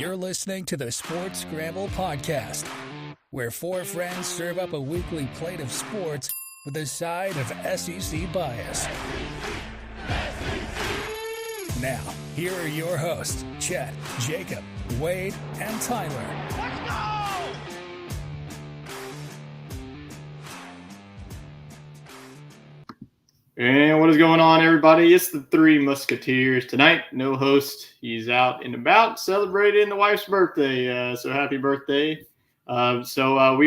You're listening to the Sports Scramble podcast, where four friends serve up a weekly plate of sports with a side of SEC bias. Now, here are your hosts, Chet, Jacob, Wade, and Tyler. Let's go! And what is going on, everybody? It's the Three Musketeers. Tonight, no host. He's out and about celebrating the wife's birthday. So happy birthday. We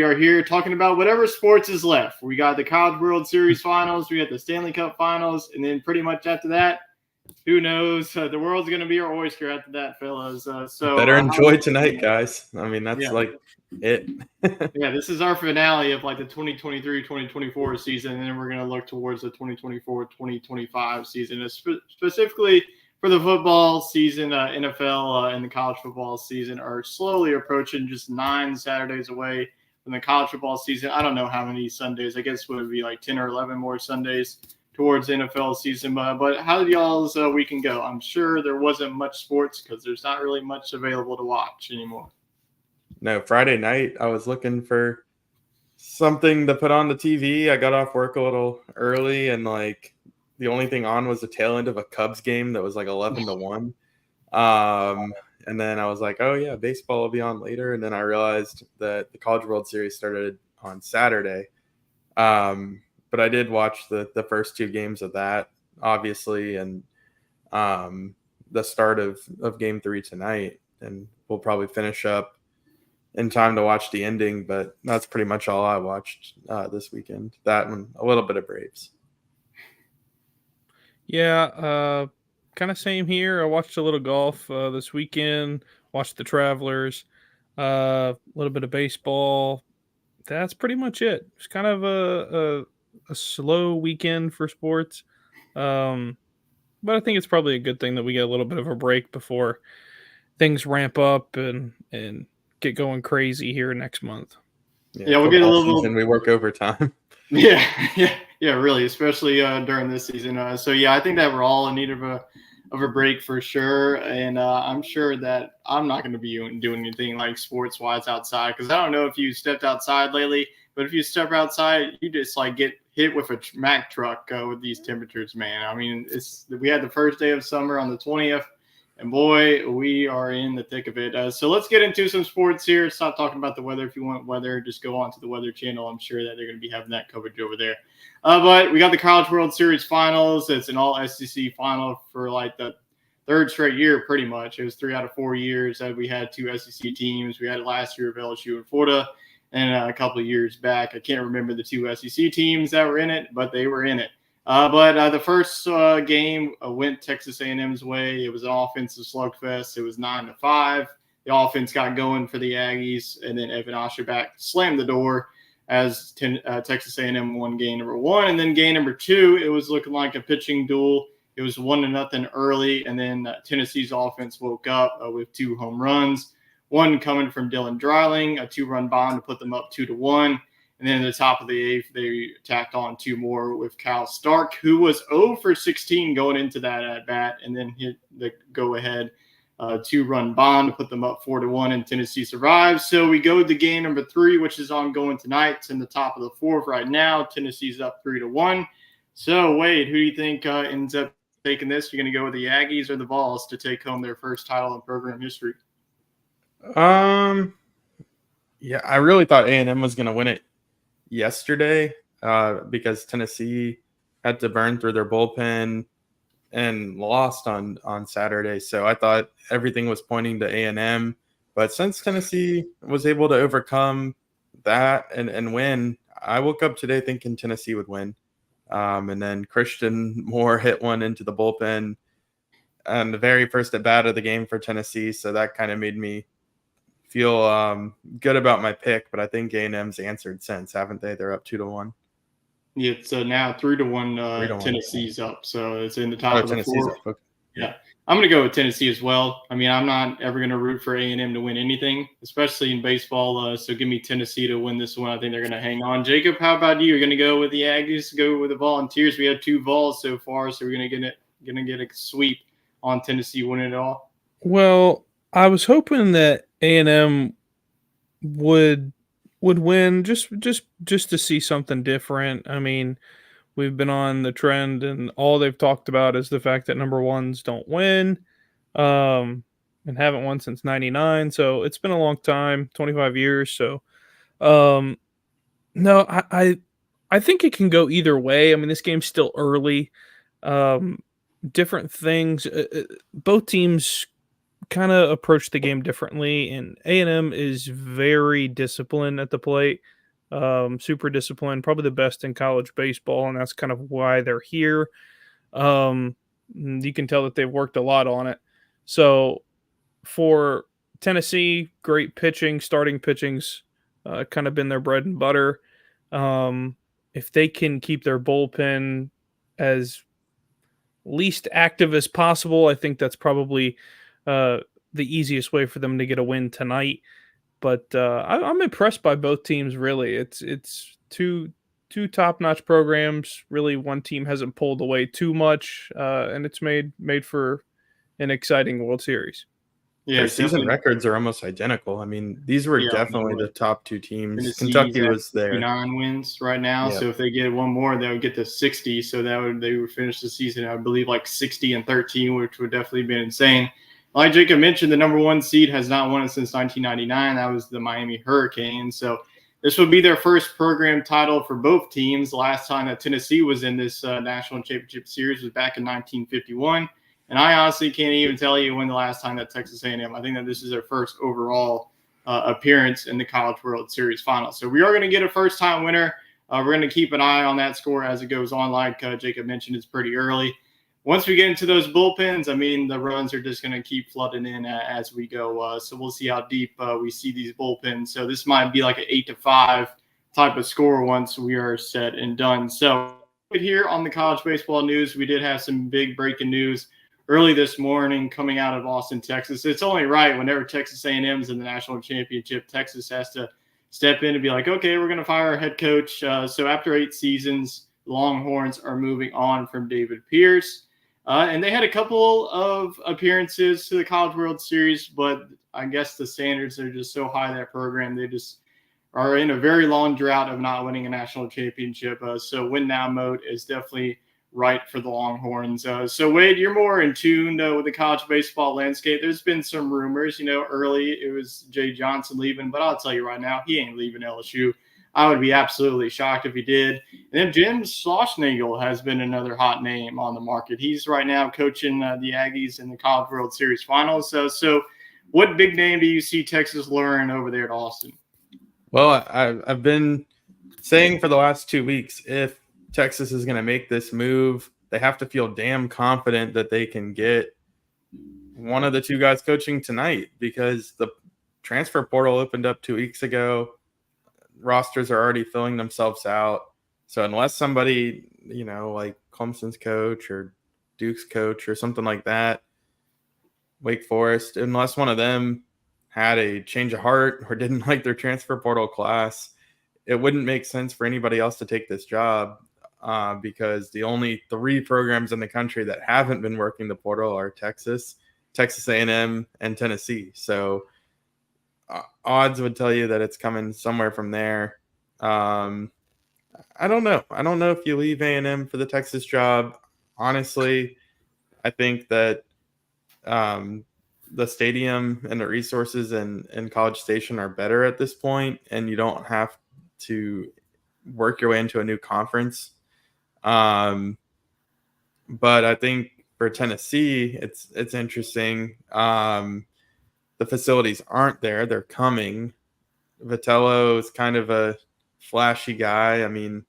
are here talking about whatever sports is left. We got the College World Series finals. We got the Stanley Cup finals. And then pretty much after that, who knows? The world's going to be our oyster after that, fellas. Better enjoy tonight, guys. I mean, that's it. Yeah, this is our finale of like the 2023-2024 season, and then we're going to look towards the 2024-2025 season, specifically for the football season. NFL and the college football season are slowly approaching, just 9 Saturdays away from the college football season. I don't know how many Sundays. I guess it would be like 10 or 11 more Sundays towards the NFL season. But how did y'all's weekend go? I'm sure there wasn't much sports because there's not really much available to watch anymore. No, Friday night, I was looking for something to put on the TV. I got off work a little early, and like the only thing on was the tail end of a Cubs game that was like 11-1. And then I was like, oh yeah, baseball will be on later. And then I realized that the College World Series started on Saturday. But I did watch the first 2 games of that, obviously, and the start of Game 3 tonight. And we'll probably finish up in time to watch the ending, but that's pretty much all I watched this weekend. That and a little bit of Braves. Yeah, kind of same here. I watched a little golf this weekend, watched the Travelers, a little bit of baseball. That's pretty much it. It's kind of a slow weekend for sports. But I think it's probably a good thing that we get a little bit of a break before things ramp up and get going crazy here next month. Yeah, we'll get a little. And we work overtime. Yeah, really, especially during this season. I think that we're all in need of a break for sure, and I'm sure that I'm not going to be doing anything like sports wise outside, because I don't know if you stepped outside lately, but if you step outside, you just like get hit with a Mack truck with these temperatures, man. I mean, we had the first day of summer on the 20th. And boy, we are in the thick of it. So let's get into some sports here. Stop talking about the weather. If you want weather, just go on to the Weather Channel. I'm sure that they're going to be having that coverage over there. But we got the College World Series finals. It's an all SEC final for like the 3rd straight year, pretty much. It was 3 out of 4 years that we had 2 SEC teams. We had it last year of LSU and Florida, and a couple of years back, I can't remember the 2 SEC teams that were in it, but they were in it. But the first game went Texas A&M's way. It was an offensive slugfest. It was 9-5. The offense got going for the Aggies, and then Evan Osterbach slammed the door as Texas A&M won game number 1. And then game number 2, it was looking like a pitching duel. It was 1-0 early, and then Tennessee's offense woke up with 2 home runs, one coming from Dylan Dreiling, a 2-run bomb to put them up 2-1. And then at the top of the 8th, they tacked on 2 more with Kyle Stark, who was 0 for 16 going into that at bat, and then hit the go-ahead 2-run bomb to put them up 4-1, and Tennessee survives. So we go to game number 3, which is ongoing tonight. It's in the top of the 4th right now. Tennessee's up 3-1. So, Wade, who do you think ends up taking this? You're going to go with the Aggies or the Vols to take home their first title in program history? Yeah, I really thought A&M was going to win it yesterday because Tennessee had to burn through their bullpen and lost on Saturday. So I thought everything was pointing to A&M. But since Tennessee was able to overcome that and win, I woke up today thinking Tennessee would win. And then Christian Moore hit one into the bullpen on the very first at bat of the game for Tennessee. So that kind of made me feel good about my pick, but I think A&M's answered since, haven't they? They're up 2-1. Yeah, so now 3-1. Tennessee's up, so it's in the top of the 4th. Okay. Yeah, I'm going to go with Tennessee as well. I mean, I'm not ever going to root for A&M to win anything, especially in baseball. So give me Tennessee to win this one. I think they're going to hang on. Jacob, how about you? You're going to go with the Aggies, go with the Volunteers. We had 2 Vols so far, so we're going to get a sweep on Tennessee winning it all. Well, I was hoping that A&M would win just to see something different. I mean, we've been on the trend, and all they've talked about is the fact that number ones don't win, um, and haven't won since '99. So it's been a long time, 25 years. So um, no, I think it can go either way. I mean, this game's still early. Um, Different things. Both teams kind of approach the game differently, and A&M is very disciplined at the plate. Super disciplined, probably the best in college baseball, and that's kind of why they're here. You can tell that they've worked a lot on it. So for Tennessee, great pitching, starting pitching's kind of been their bread and butter. If they can keep their bullpen as least active as possible, I think that's probably the easiest way for them to get a win tonight. But I'm impressed by both teams. Really, it's two top notch programs. Really, one team hasn't pulled away too much, and it's made for an exciting World Series. Yeah, Their season records are almost identical. I mean, these were definitely the top two teams. Tennessee's Kentucky was there. 59 wins right now. Yep. So if they get one more, they would get to 60. So they would finish the season, I believe, like 60-13, which would definitely be insane. Like Jacob mentioned, the number one seed has not won it since 1999. That was the Miami Hurricanes. So this would be their first program title for both teams. The last time that Tennessee was in this national championship series was back in 1951. And I honestly can't even tell you when the last time that Texas A&M, I think that this is their first overall appearance in the College World Series final. So we are going to get a first-time winner. We're going to keep an eye on that score as it goes on. Like Jacob mentioned, it's pretty early. Once we get into those bullpens, I mean, the runs are just going to keep flooding in as we go. So we'll see how deep we see these bullpens. So this might be like an 8-5 type of score once we are set and done. So here on the college baseball news, we did have some big breaking news early this morning coming out of Boston, Texas. It's only right whenever Texas A&M is in the national championship, Texas has to step in and be like, okay, we're going to fire our head coach. So after 8 seasons, Longhorns are moving on from David Pierce. And they had a couple of appearances to the College World Series, but I guess the standards are just so high, that program, they just are in a very long drought of not winning a national championship. So win now mode is definitely right for the Longhorns. So Wade, you're more in tune with the college baseball landscape. There's been some rumors, early it was Jay Johnson leaving, but I'll tell you right now, he ain't leaving LSU. I would be absolutely shocked if he did. And then Jim Schlossnagle has been another hot name on the market. He's right now coaching the Aggies in the College World Series finals. So what big name do you see Texas luring over there at Austin? Well, I've been saying for the last 2 weeks, if Texas is going to make this move, they have to feel damn confident that they can get one of the two guys coaching tonight, because the transfer portal opened up 2 weeks ago. Rosters are already filling themselves out. So unless somebody, like Clemson's coach or Duke's coach or something like that, Wake Forest, unless one of them had a change of heart or didn't like their transfer portal class, it wouldn't make sense for anybody else to take this job, because the only 3 programs in the country that haven't been working the portal are Texas A&M, and Tennessee. So odds would tell you that it's coming somewhere from there. I don't know. I don't know if you leave A&M for the Texas job. Honestly, I think that the stadium and the resources in College Station are better at this point, and you don't have to work your way into a new conference. But I think for Tennessee, it's interesting. The facilities aren't there. They're coming. Vitello is kind of a flashy guy. I mean,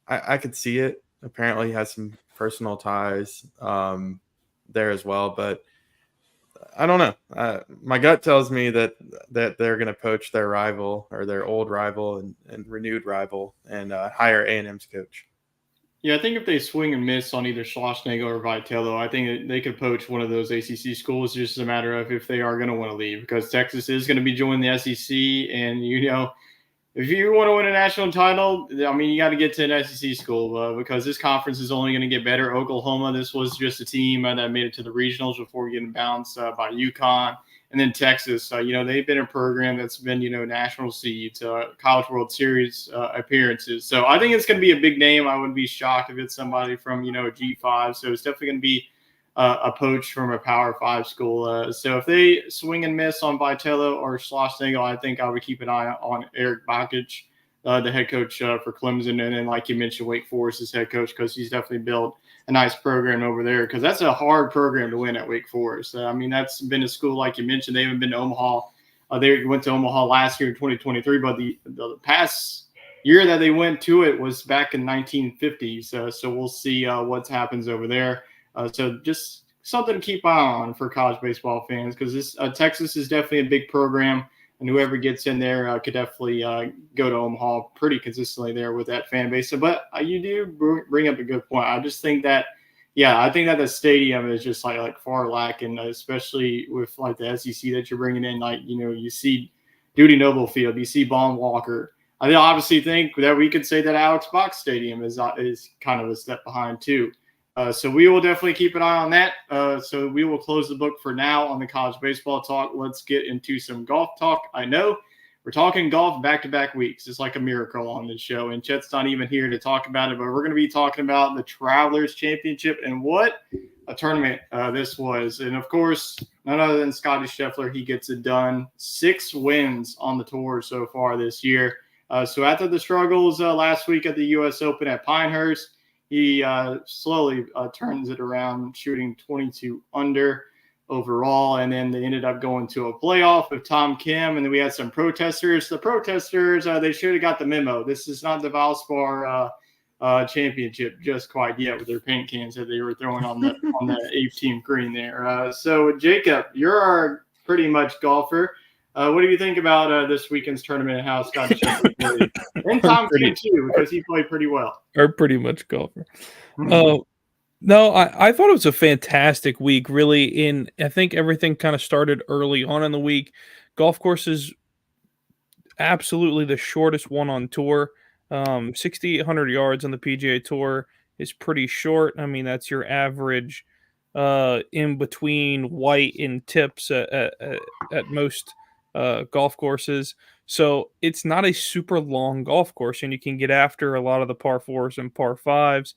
I could see it. Apparently he has some personal ties there as well, but I don't know. My gut tells me that they're going to poach their rival, or their old rival and renewed rival, and hire A&M's coach. Yeah, I think if they swing and miss on either Schlossnagle or Vitello, I think they could poach one of those ACC schools. It's just a matter of if they are going to want to leave, because Texas is going to be joining the SEC. And, if you want to win a national title, I mean, you got to get to an SEC school because this conference is only going to get better. Oklahoma, this was just a team that made it to the regionals before getting bounced by UConn. And then Texas, they've been a program that's been, national seeds, College World Series appearances. So I think it's going to be a big name. I wouldn't be shocked if it's somebody from, G5. So it's definitely going to be a poach from a Power 5 school. So if they swing and miss on Vitello or Schlossnagle, I think I would keep an eye on Eric Bakich, the head coach for Clemson. And then, like you mentioned, Wake Forest is head coach, because he's definitely built a nice program over there, because that's a hard program to win at Wake Forest. That's been a school, like you mentioned, they haven't been to Omaha. They went to Omaha last year in 2023, but the past year that they went to it was back in 1950s. So we'll see what happens over there. So just something to keep an eye on for college baseball fans, because this Texas is definitely a big program, and whoever gets in there could definitely go to Omaha pretty consistently there with that fan base. So, but you do bring up a good point. I just think that, I think that the stadium is just like far lacking, especially with like the SEC that you're bringing in. Like, you see Duty Noble Field, you see Baum Walker. I obviously think that we could say that Alex Box Stadium is kind of a step behind too. So we will definitely keep an eye on that. So we will close the book for now on the college baseball talk. Let's get into some golf talk. I know we're talking golf back-to-back weeks. It's like a miracle on this show, and Chet's not even here to talk about it, but we're going to be talking about the Travelers Championship and what a tournament this was. And, of course, none other than Scottie Scheffler. He gets it done. 6 wins on the tour so far this year. So after the struggles last week at the U.S. Open at Pinehurst, he slowly turns it around, shooting 22 under overall. And then they ended up going to a playoff with Tom Kim. And then we had some protesters. The protesters, they should have got the memo. This is not the Valspar championship just quite yet, with their paint cans that they were throwing on the 18th green there. So, Jacob, you're our pretty much golfer. What do you think about this weekend's tournament and how Scottie Scheffler played? And Tom Kim, too, because he played pretty well. Or pretty much golfer. No, I thought it was a fantastic week, really. I think everything kind of started early on in the week. Golf course is absolutely the shortest one on tour. 6,800 yards on the PGA Tour is pretty short. That's your average in between white and tips at most golf courses. So it's not a super long golf course, and you can get after a lot of the par 4s and par 5s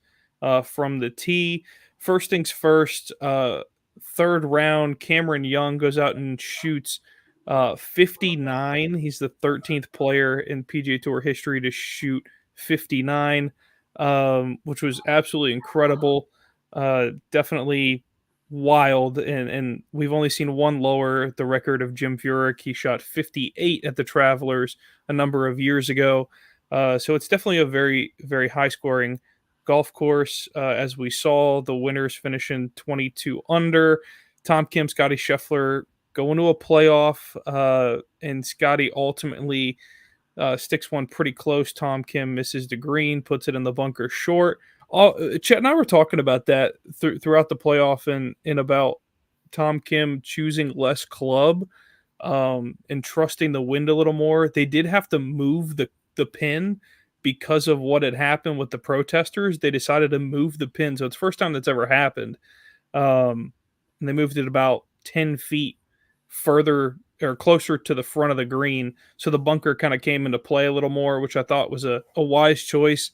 from the tee. First things first, third round, Cameron Young goes out and shoots 59. He's the 13th player in PGA Tour history to shoot 59, which was absolutely incredible. Definitely wild, and we've only seen one lower the record of Jim Furyk. He shot 58 at the Travelers a number of years ago. So it's definitely a very, very high scoring golf course. As we saw, the winners finishing 22 under. Tom Kim, Scottie Scheffler going to a playoff, and Scottie ultimately sticks one pretty close. Tom Kim misses the green, puts it in the bunker short. Chet and I were talking about that throughout the playoff, and about Tom Kim choosing less club and trusting the wind a little more. They did have to move the pin because of what had happened with the protesters. They decided to move the pin, so it's the first time that's ever happened. And they moved it about 10 feet further or closer to the front of the green, so the bunker kind of came into play a little more, which I thought was a wise choice.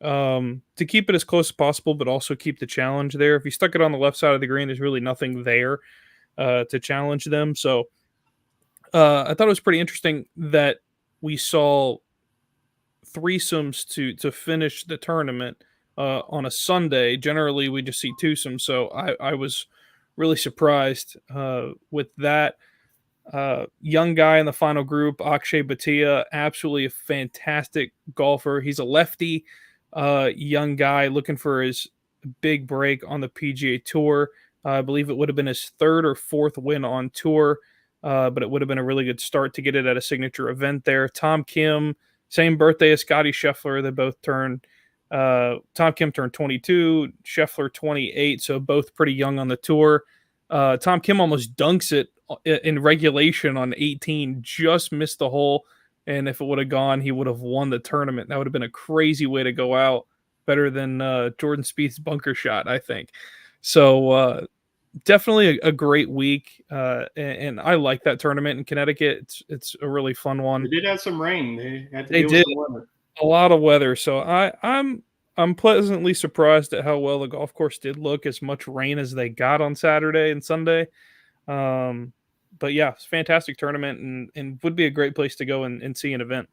To keep it as close as possible, but also keep the challenge there. If you stuck it on the left side of the green, there's really nothing there to challenge them. So I thought it was pretty interesting that we saw threesomes to finish the tournament on a Sunday. Generally, we just see twosomes, so I was really surprised with that. Young guy in the final group, Akshay Bhatia, absolutely a fantastic golfer. He's a lefty. Young guy looking for his big break on the PGA Tour. I believe it would have been his 3rd or 4th win on tour, but it would have been a really good start to get it at a signature event there. Tom Kim, same birthday as Scottie Scheffler. They both turned, Tom Kim turned 22, Scheffler 28, so both pretty young on the tour. Tom Kim almost dunks it in regulation on 18, just missed the hole. And if it would have gone, he would have won the tournament. That would have been a crazy way to go out. Better than Jordan Spieth's bunker shot, I think. So definitely a great week, and I like that tournament in Connecticut. It's a really fun one. They did have some rain. They had to They deal did with some weather. a lot of weather, so I'm pleasantly surprised at how well the golf course did look. As much rain as they got on Saturday and Sunday, but yeah, it's a fantastic tournament and would be a great place to go and see an event.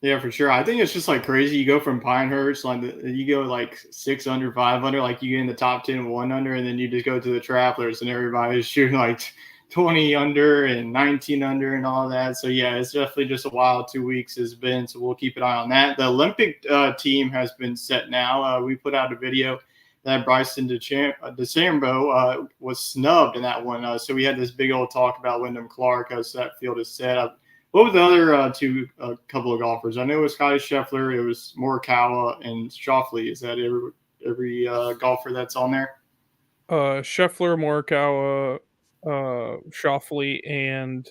Yeah, for sure. I think it's just like crazy. You go from Pinehurst, you go like 6 under, 5 under, like you get in the top 10, 1 under, and then you just go to the Travelers and everybody's shooting like 20 under and 19 under and all that. So yeah, it's definitely just a wild 2 weeks has been. So we'll keep an eye on that. The Olympic team has been set now. We put out a video that Bryson DeChambeau was snubbed in that one. So we had this big old talk about Wyndham Clark as that field is set up. What were the other couple of golfers? I know it was Scottie Scheffler, it was Morikawa, and Schauffele. Is that every golfer that's on there? Scheffler, Morikawa, Schauffele, and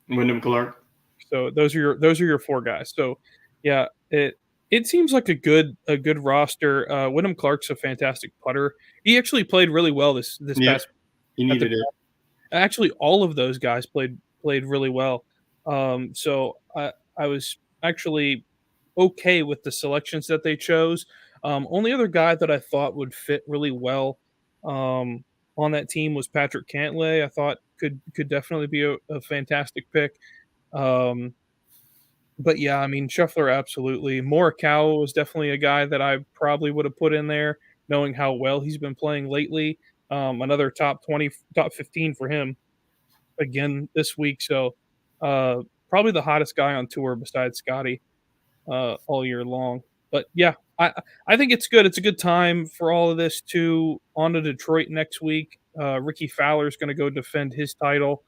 Wyndham Clark. so those are your 4 guys. So yeah, it seems like a good roster. Wyndham Clark's a fantastic putter. He actually played really well this past. He needed it. Actually, all of those guys played really well. So I was actually okay with the selections that they chose. Only other guy that I thought would fit really well on that team was Patrick Cantlay. I thought could definitely be a fantastic pick. But yeah, I mean Scheffler absolutely. Morikawa was definitely a guy that I probably would have put in there, knowing how well he's been playing lately. Another top 20, top 15 for him again this week. So probably the hottest guy on tour besides Scottie all year long. But yeah, I think it's good. It's a good time for all of this too. On to Detroit next week. Ricky Fowler's going to go defend his title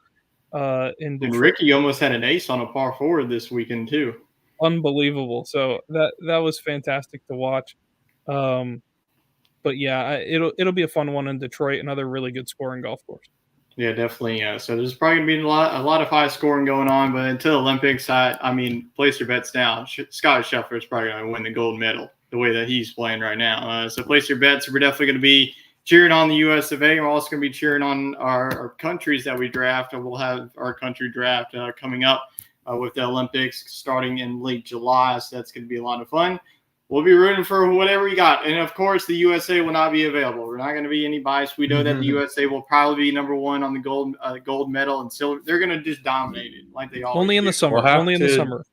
in Detroit. And Ricky almost had an ace on a par 4 this weekend too. Unbelievable. So that was fantastic to watch. But yeah, it'll be a fun one in Detroit. Another really good scoring golf course. Yeah, definitely. So there's probably gonna be a lot of high scoring going on. But until Olympics, I mean, place your bets now. Scottie Scheffler is probably gonna win the gold medal the way that he's playing right now. So place your bets. We're definitely gonna be cheering on the U.S. of A. We're also gonna be cheering on our countries that we draft, and we'll have our country draft coming up with the Olympics starting in late July. So that's gonna be a lot of fun. We'll be rooting for whatever you got. And, of course, the USA will not be available. We're not going to be any bias. We know that the USA will probably be number 1 on the gold medal and silver. They're going to just dominate it like they always Only in do. the summer. The summer.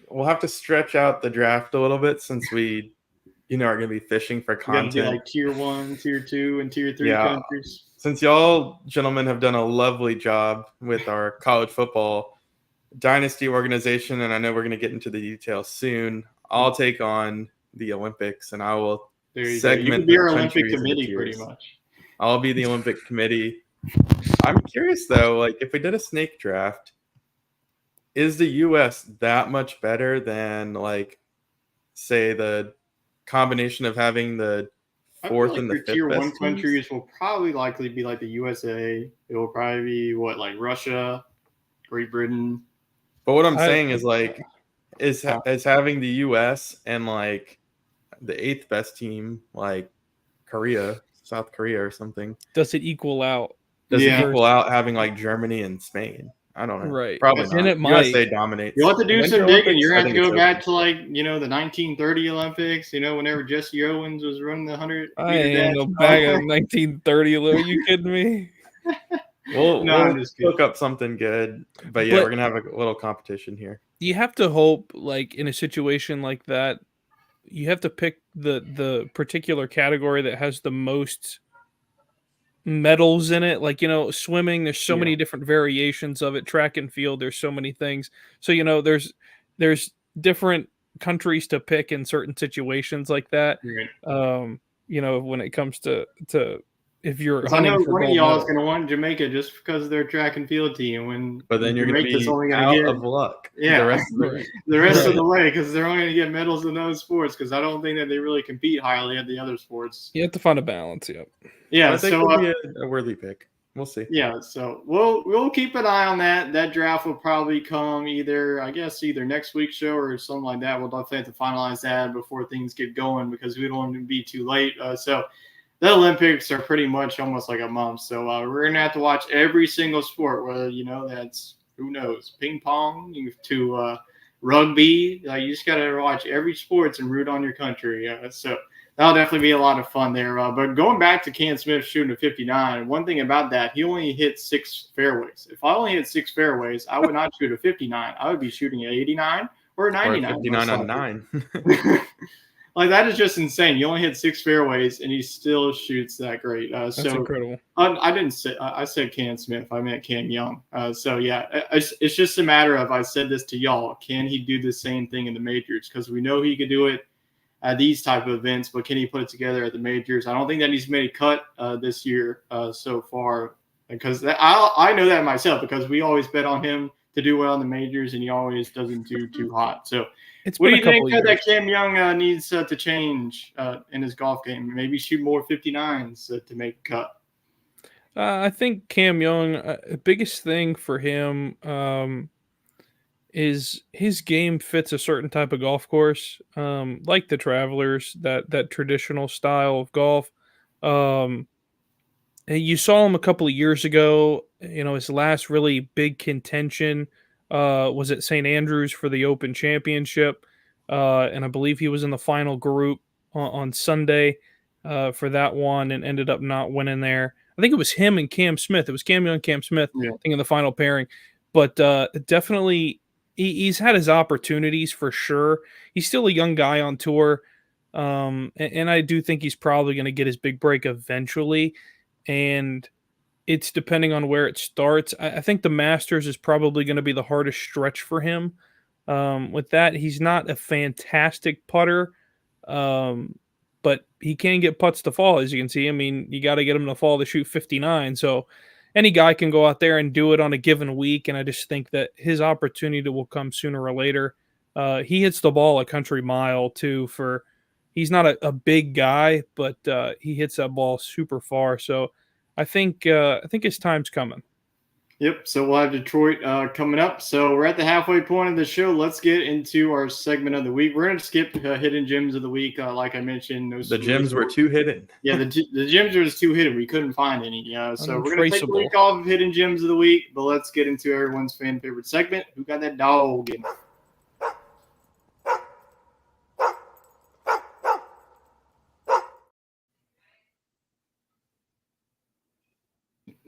We'll have to stretch out the draft a little bit since we, are going to be fishing for content. We're going to do like tier 1, tier 2, and tier 3 countries. Since y'all gentlemen have done a lovely job with our college football dynasty organization, and I know we're going to get into the details soon, I'll take on the Olympics, and I will segment. You can be our Olympic committee, pretty much. I'll be the Olympic committee. I'm curious though, like if we did a snake draft, is the U.S. that much better than like, say, the combination of having the 4th and the 5th tier 1 teams? countries will probably likely be like the USA. It will probably be like Russia, Great Britain. But what I'm saying is like. Is having the U.S. and like the 8th best team, like South Korea or something. Does it equal out? Does it equal out having like Germany and Spain? I don't know. Right. Probably not. And it might. USA dominates. You'll have to do some digging. You're going to have to go back open. to like, the 1930 Olympics, whenever Jesse Owens was running the 100. I ain't no bag of 1930. Are you kidding me? We'll look up something good. But yeah, we're going to have a little competition here. You have to hope, like in a situation like that, you have to pick the particular category that has the most medals in it. Like, swimming, there's so many different variations of it. Track and field, there's so many things. So, there's different countries to pick in certain situations like that. Right. When it comes to if you're I know hunting for one of gold y'all medal. is going to want Jamaica just because of their track and field team. But then you're going to be only out get of luck. Yeah, the rest of the way, because they're only going to get medals in those sports, because I don't think that they really compete highly at the other sports. You have to find a balance. Yep. Yeah, I think it'll be a worthy pick. We'll see. Yeah, so we'll keep an eye on that. That draft will probably come either next week's show or something like that. We'll definitely have to finalize that before things get going, because we don't want to be too late. So the Olympics are pretty much almost like a month. So we're going to have to watch every single sport, whether, that's, who knows, ping pong to rugby. You just got to watch every sports and root on your country. So that'll definitely be a lot of fun there. But going back to Cam Smith shooting a 59, one thing about that, he only hit 6 fairways. If I only hit 6 fairways, I would not shoot a 59. I would be shooting an 89 or a 99. Or a 59 on 9. Like, that is just insane. You only hit 6 fairways, and he still shoots that great. That's incredible. I said Cam Smith. I meant Cam Young. So, yeah, it's just a matter of, I said this to y'all, can he do the same thing in the majors? Because we know he could do it at these type of events, but can he put it together at the majors? I don't think that he's made a cut this year so far, because I know that myself, because we always bet on him to do well in the majors, and he always doesn't do too hot. So what do you think that Cam Young needs to change in his golf game? Maybe shoot more 59s to make a cut. I think Cam Young, the biggest thing for him is his game fits a certain type of golf course, like the Travelers, that traditional style of golf. You saw him a couple of years ago. His last really big contention was at St. Andrews for the Open Championship, and I believe he was in the final group on Sunday for that one and ended up not winning there. I think it was him and Cam Smith. It was Cam Young, Cam Smith, I think, in the final pairing. But definitely, he's had his opportunities for sure. He's still a young guy on tour, and I do think he's probably going to get his big break eventually. And it's depending on where it starts. I think the Masters is probably going to be the hardest stretch for him. With that, he's not a fantastic putter, but he can get putts to fall, as you can see. I mean, you got to get him to fall to shoot 59. So any guy can go out there and do it on a given week, and I just think that his opportunity will come sooner or later. He hits the ball a country mile, too. He's not a big guy, but he hits that ball super far. So I think his time's coming. Yep. So we'll have Detroit coming up. So we're at the halfway point of the show. Let's get into our segment of the week. We're going to skip hidden gems of the week. Like I mentioned, the gems were too hidden. Yeah, the gems were just too hidden. We couldn't find any. So we're going to take the week off of hidden gems of the week. But let's get into everyone's fan favorite segment. Who got that dog in?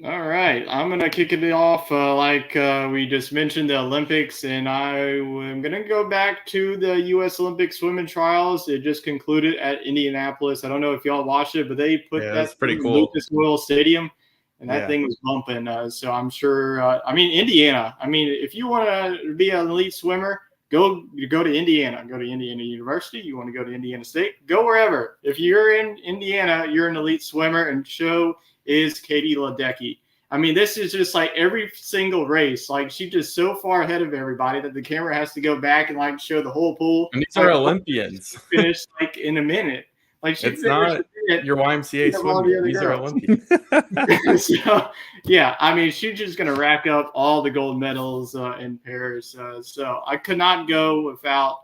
All right, I'm going to kick it off like we just mentioned, the Olympics, and I'm going to go back to the U.S. Olympic swimming trials. It just concluded at Indianapolis. I don't know if y'all watched it, but they put that pretty in cool. Lucas Oil Stadium, and that thing was bumping. So I'm sure, Indiana. If you want to be an elite swimmer, go to Indiana. Go to Indiana University. You want to go to Indiana State? Go wherever. If you're in Indiana, you're an elite swimmer, and show is Katie Ledecky. This is just like every single race. Like, she's just so far ahead of everybody that the camera has to go back and like show the whole pool. And these are Olympians. Finish like in a minute. Like, it's not your YMCA swimming. These are Olympians. So, yeah, she's just going to rack up all the gold medals in Paris. So I could not go without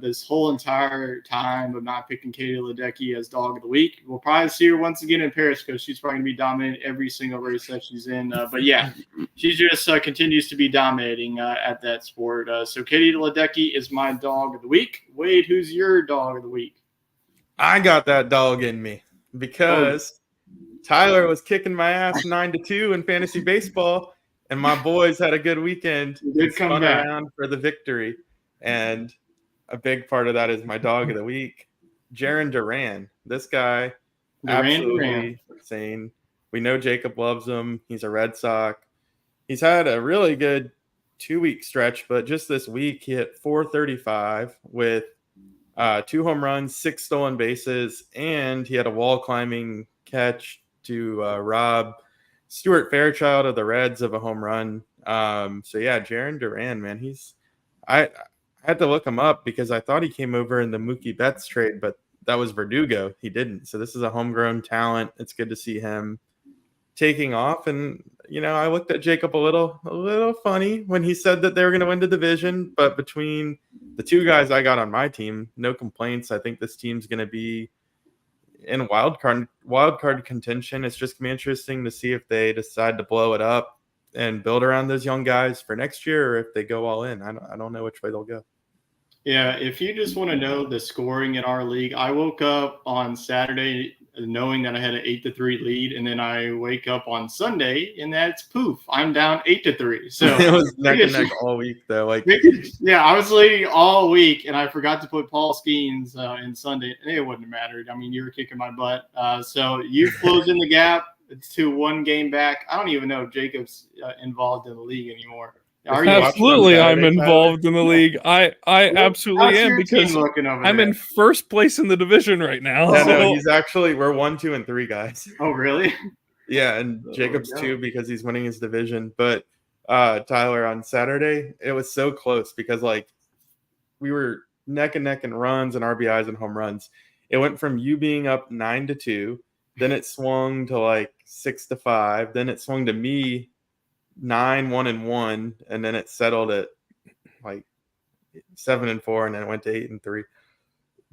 this whole entire time of not picking Katie Ledecky as dog of the week. We'll probably see her once again in Paris because she's probably going to be dominating every single race that she's in. But yeah, she just continues to be dominating at that sport. So Katie Ledecky is my dog of the week. Wade, who's your dog of the week? I got that dog in me because Tyler was kicking my ass 9-2 in fantasy baseball, and my boys had a good weekend. Did come back around for the victory, and a big part of that is my dog of the week, Jarren Duran. This guy, absolutely insane. We know Jacob loves him. He's a Red Sox. He's had a really good 2-week stretch, but just this week he hit .435 with 2 home runs, 6 stolen bases, and he had a wall climbing catch to rob Stuart Fairchild of the Reds of a home run. Jarren Duran, man, I had to look him up because I thought he came over in the Mookie Betts trade, but that was Verdugo. He didn't. So this is a homegrown talent. It's good to see him taking off. And, I looked at Jacob a little funny when he said that they were going to win the division, but between the 2 guys I got on my team, no complaints. I think this team's going to be in wild card contention. It's just gonna be interesting to see if they decide to blow it up and build around those young guys for next year, or if they go all in. I don't know which way they'll go. Yeah, if you just want to know the scoring in our league, I woke up on Saturday knowing that I had an 8-3 lead, and then I wake up on Sunday and that's poof, I'm down 8-3. So it was neck and neck all week though. Like, yeah, I was leading all week, and I forgot to put Paul Skeens in Sunday, and it wouldn't have mattered. I mean, you were kicking my butt. So you closed in the gap. It's to 1 game back. I don't even know if Jacob's involved in the league anymore. Are you absolutely, I'm involved in the league. I absolutely am, because I'm in first place in the division right now. Yeah, no, he's actually, we're 1, 2, and 3 guys. Oh, really? Yeah, and Jacob's 2 because he's winning his division. But Tyler, on Saturday, it was so close because like we were neck and neck in runs and RBIs and home runs. It went from you being up 9-2, then it swung to like 6-5, then it swung to me 9-1-1, and then it settled at like 7-4, and then it went to 8-3.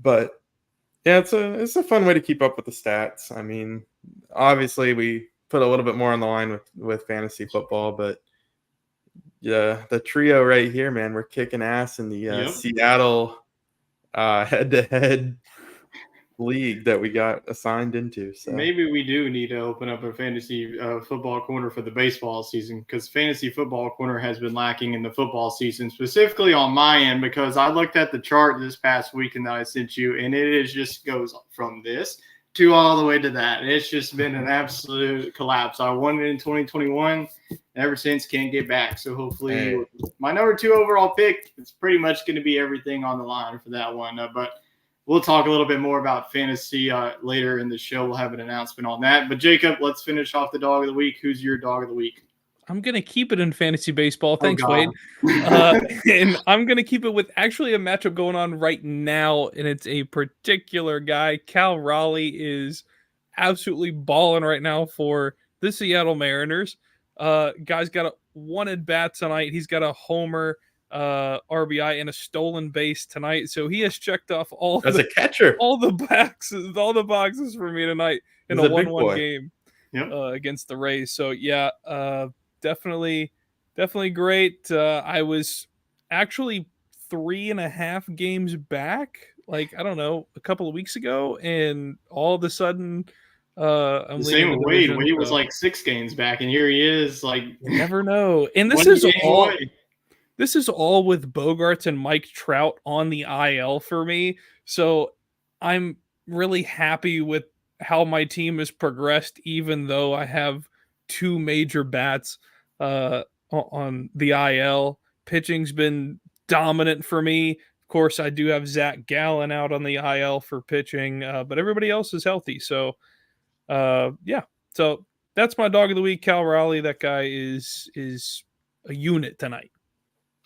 But yeah, it's a fun way to keep up with the stats. I mean, obviously we put a little bit more on the line with fantasy football, but yeah, the trio right here, man, we're kicking ass in the Seattle head-to-head league that we got assigned into. So maybe we do need to open up a fantasy football corner for the baseball season, because fantasy football corner has been lacking in the football season, specifically on my end, because I looked at the chart this past weekend that I sent you, and it is just goes from this to all the way to that. It's just been an absolute collapse. I won it in 2021. Ever since, can't get back. So hopefully my number 2 overall pick, it's pretty much going to be everything on the line for that one. But we'll talk a little bit more about fantasy later in the show. We'll have an announcement on that. But Jacob, let's finish off the dog of the week. Who's your dog of the week? I'm going to keep it in fantasy baseball. Thanks, Wade. And I'm going to keep it with actually a matchup going on right now, and it's a particular guy. Cal Raleigh is absolutely balling right now for the Seattle Mariners. Guy's got a 1 at bat tonight. He's got a homer, RBI, and a stolen base tonight. So he has checked off all as a catcher, all the boxes for me tonight in a 1-1 game against the Rays. So yeah, definitely great. I was actually 3.5 games back, like, I don't know, a couple of weeks ago, and all of a sudden I'm the same with Wade. Wade was like 6 games back, and here he is. Like, you never know. And this is all with Bogarts and Mike Trout on the IL for me. So I'm really happy with how my team has progressed, even though I have 2 major bats on the IL. Pitching's been dominant for me. Of course, I do have Zach Gallen out on the IL for pitching, but everybody else is healthy. So, so that's my dog of the week, Cal Raleigh. That guy is a unit tonight.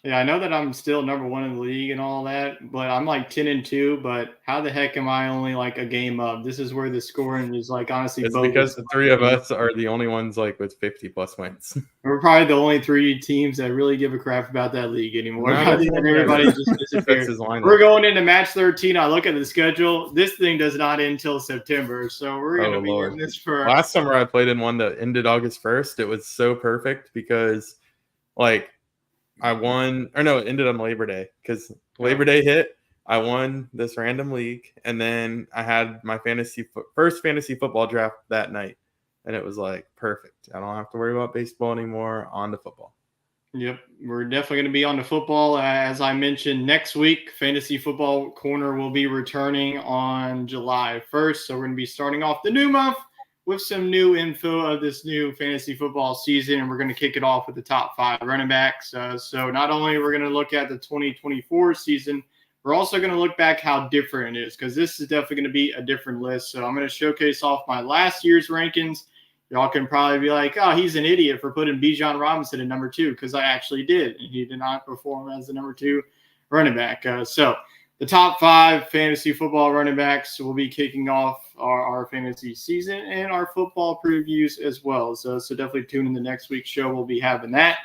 Yeah, I know that I'm still number 1 in the league and all that, but I'm like 10-2. But how the heck am I only like a game up? This is where the scoring is like honestly. It's because the 3 of us are the only ones like with 50+ wins. We're probably the only 3 teams that really give a crap about that league anymore. Everybody just disappeared. We're going into match 13. I look at the schedule. This thing does not end until September, so we're going to be in this for. Last summer I played in one that ended August 1st. It was so perfect because like. I won, or no, it ended on Labor Day because Labor Day hit. I won this random league, and then I had my first fantasy football draft that night, and it was like perfect. I don't have to worry about baseball anymore. On to football. Yep, we're definitely going to be on to football. As I mentioned, next week, Fantasy Football Corner will be returning on July 1st, so we're going to be starting off the new month with some new info of this new fantasy football season, and we're going to kick it off with the top 5 running backs. So not only are we going to look at the 2024 season, we're also going to look back how different it is, because this is definitely going to be a different list. So I'm going to showcase off my last year's rankings. Y'all can probably be like, oh, he's an idiot for putting Bijan Robinson at number 2, because I actually did, and he did not perform as the number 2 running back. So the top 5 fantasy football running backs will be kicking off our fantasy season and our football previews as well. So definitely tune in the next week's show. We'll be having that.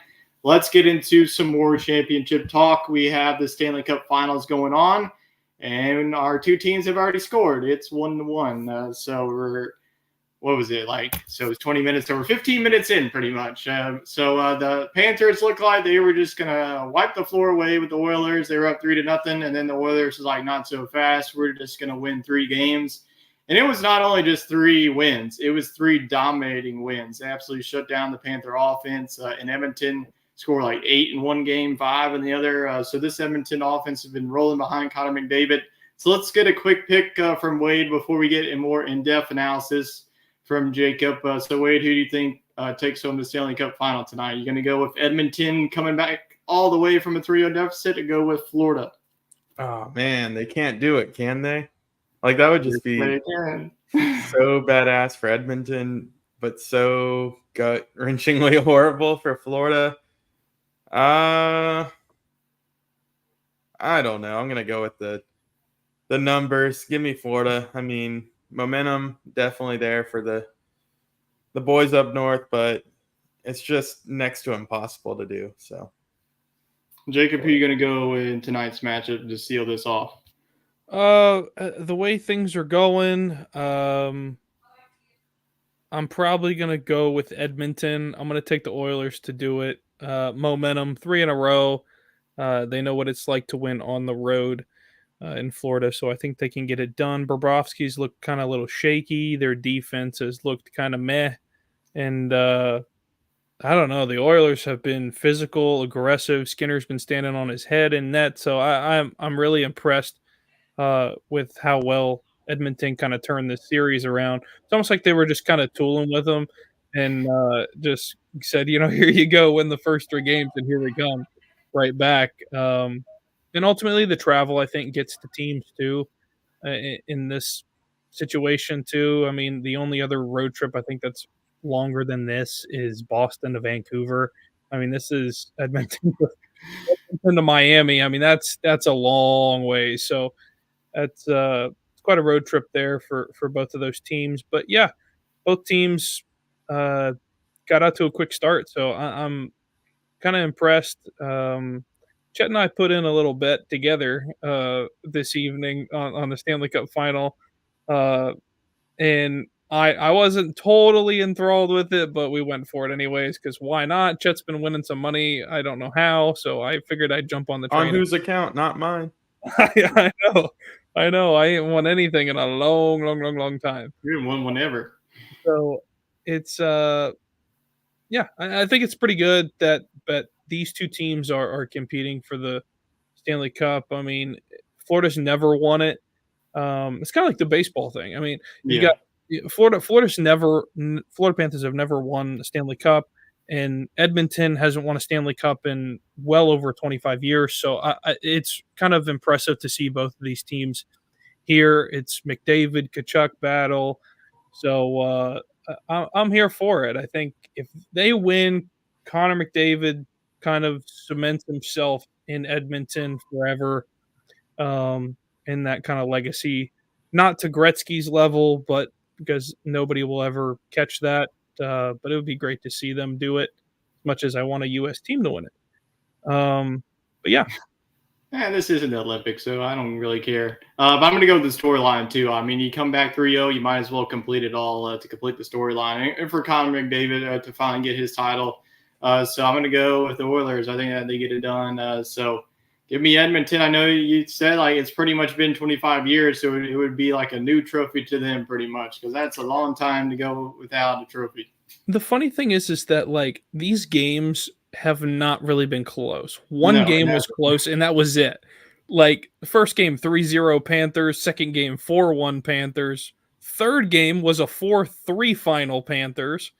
Let's get into some more championship talk. We have the Stanley Cup Finals going on, and our two teams have already scored. It's 1-1. So what was it like? So it was 20 minutes, so we're 15 minutes in pretty much. So the Panthers looked like they were just going to wipe the floor away with the Oilers. They were up 3-0, and then the Oilers was like, not so fast. We're just going to win 3 games. And it was not only just 3 wins. It was 3 dominating wins. They absolutely shut down the Panther offense. In Edmonton, scored like 8 in one game, 5 in the other. So this Edmonton offense has been rolling behind Connor McDavid. So let's get a quick pick from Wade before we get a more in-depth analysis from Jacob. So, Wade, who do you think takes home the Stanley Cup final tonight? You going to go with Edmonton coming back all the way from a 3-0 deficit, or go with Florida? Oh, man, they can't do it, can they? Like, that would just be so badass for Edmonton, but so gut-wrenchingly horrible for Florida. I don't know. I'm going to go with the numbers. Give me Florida. I mean, momentum definitely there for the boys up north, but it's just next to impossible to do. So, Jacob, who are you going to go in tonight's matchup to seal this off? The way things are going, I'm probably going to go with Edmonton. I'm going to take the Oilers to do it. Momentum, 3 in a row. They know what it's like to win on the road in Florida, so I think they can get it done. Bobrovsky's looked kind of a little shaky. Their defense has looked kind of meh. And I don't know. The Oilers have been physical, aggressive. Skinner's been standing on his head in net, so I'm really impressed with how well Edmonton kind of turned this series around. It's almost like they were just kind of tooling with them and just said, here you go, win the first 3 games, and here they come right back. And ultimately, the travel, I think, gets to teams too in this situation too. I mean, the only other road trip I think that's longer than this is Boston to Vancouver. I mean, this is Edmonton to Miami. I mean, that's a long way. So that's quite a road trip there for both of those teams. But yeah, both teams got out to a quick start. So I'm kind of impressed. Chet and I put in a little bet together this evening on the Stanley Cup final. And I wasn't totally enthralled with it, but we went for it anyways, because why not? Chet's been winning some money. I don't know how, so I figured I'd jump on the train. On whose account? Not mine. I know. I ain't won anything in a long time. You haven't won one ever. So it's yeah, I think it's pretty good that these two teams are competing for the Stanley Cup. I mean, Florida's never won it. It's kind of like the baseball thing. I mean, you got Florida Panthers have never won the Stanley Cup, and Edmonton hasn't won a Stanley Cup in well over 25 years. So it's kind of impressive to see both of these teams here. It's McDavid, Tkachuk battle. So I'm here for it. I think if they win, Connor McDavid kind of cements himself in Edmonton forever, in that kind of legacy. Not to Gretzky's level, but because nobody will ever catch that. But it would be great to see them do it, as much as I want a U.S. team to win it. But yeah. This isn't the Olympics, so I don't really care. But I'm going to go with the storyline, too. I mean, you come back 3-0, you might as well complete it all to complete the storyline. And for Connor McDavid to finally get his title. So I'm going to go with the Oilers. I think that they get it done. So give me Edmonton. I know you said like it's pretty much been 25 years, so it would be like a new trophy to them pretty much, because that's a long time to go without a trophy. The funny thing is that like these games have not really been close. One game was close, and that was it. Like the first game, 3-0 Panthers. Second game, 4-1 Panthers. Third game was a 4-3 final Panthers.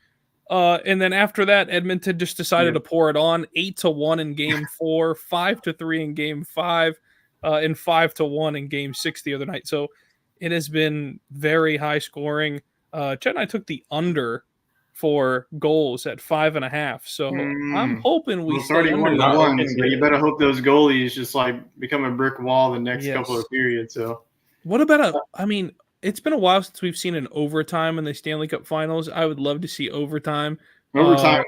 And then after that, Edmonton just decided to pour it on. 8-1 in game 4, 5-3 in game 5, and 5-1 in game 6 the other night. So it has been very high scoring. Chet and I took the under for goals at 5.5. So I'm hoping we stay under. 1-1, so you better hope those goalies just like become a brick wall the next couple of periods. So what about it's been a while since we've seen an overtime in the Stanley Cup Finals. I would love to see overtime. Winner.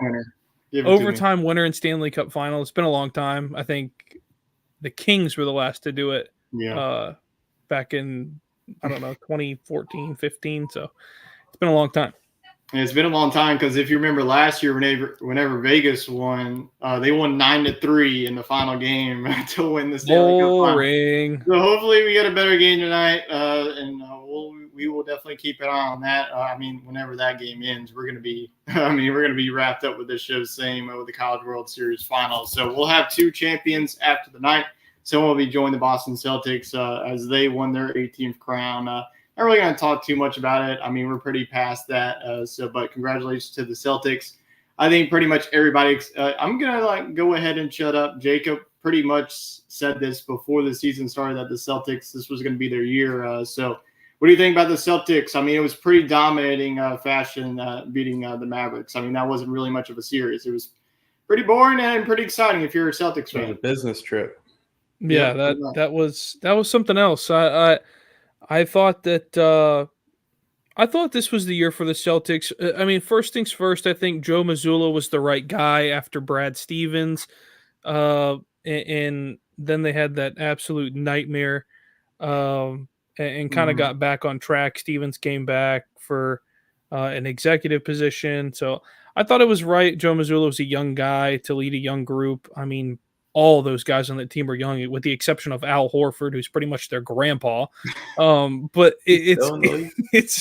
Overtime winner in Stanley Cup Finals. It's been a long time. I think the Kings were the last to do it. Yeah. back in, I don't know, 2014, 15. So it's been a long time. And it's been a long time because if you remember last year, whenever Vegas won, they won 9-3 in the final game to win the Stanley Cup final. So hopefully we get a better game tonight, and we will definitely keep an eye on that. I mean, whenever that game ends, we're going to be wrapped up with this show, same with the College World Series Finals. So we'll have two champions after the night. Someone will be joining the Boston Celtics as they won their 18th crown. Not really going to talk too much about it. I mean, we're pretty past that. But congratulations to the Celtics. I think pretty much everybody. I'm gonna go ahead and shut up. Jacob pretty much said this before the season started that the Celtics, this was going to be their year. So, what do you think about the Celtics? I mean, it was pretty dominating fashion, beating the Mavericks. I mean, that wasn't really much of a series. It was pretty boring and pretty exciting if you're a Celtics fan. It was a business trip. Yeah, that was something else. I thought that this was the year for the Celtics. I mean, first things first, I think Joe Mazzulla was the right guy after Brad Stevens. And then they had that absolute nightmare and kind of got back on track. Stevens came back for an executive position. So I thought it was right. Joe Mazzulla was a young guy to lead a young group. I mean, all those guys on that team are young, with the exception of Al Horford, who's pretty much their grandpa. But it's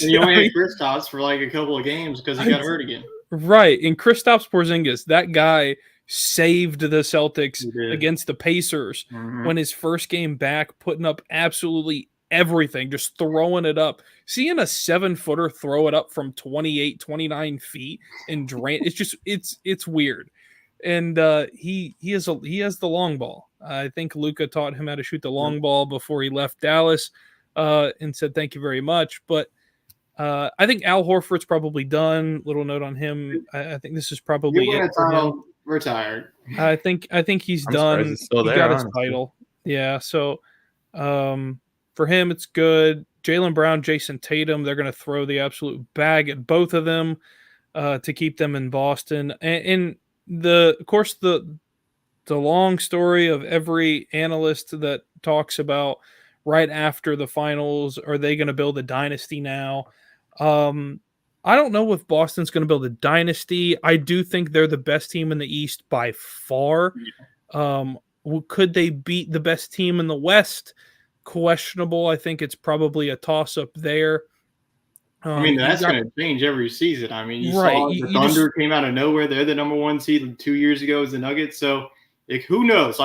and you only had Kristaps for like a couple of games because he got hurt again. Right. And Kristaps Porzingis, that guy saved the Celtics against the Pacers when his first game back, putting up absolutely everything, just throwing it up. Seeing a 7-footer throw it up from 28, 29 feet and drain, it's weird. And he has the long ball. I think Luka taught him how to shoot the long ball before he left Dallas and said thank you very much. But I think Al Horford's probably done. Little note on him. I think this is probably it for him. Retired. I think he's done. He got his title. Yeah. So for him, it's good. Jaylen Brown, Jason Tatum, they're going to throw the absolute bag at both of them to keep them in Boston. And the long story of every analyst that talks about right after the finals, are they going to build a dynasty now? I don't know if Boston's going to build a dynasty. I do think they're the best team in the East by far. Could they beat the best team in the West? Questionable. I think it's probably a toss-up there. I mean, that's going to change every season. I mean, you saw the Thunder came out of nowhere. They're the number one seed 2 years ago as the Nuggets. So, who knows?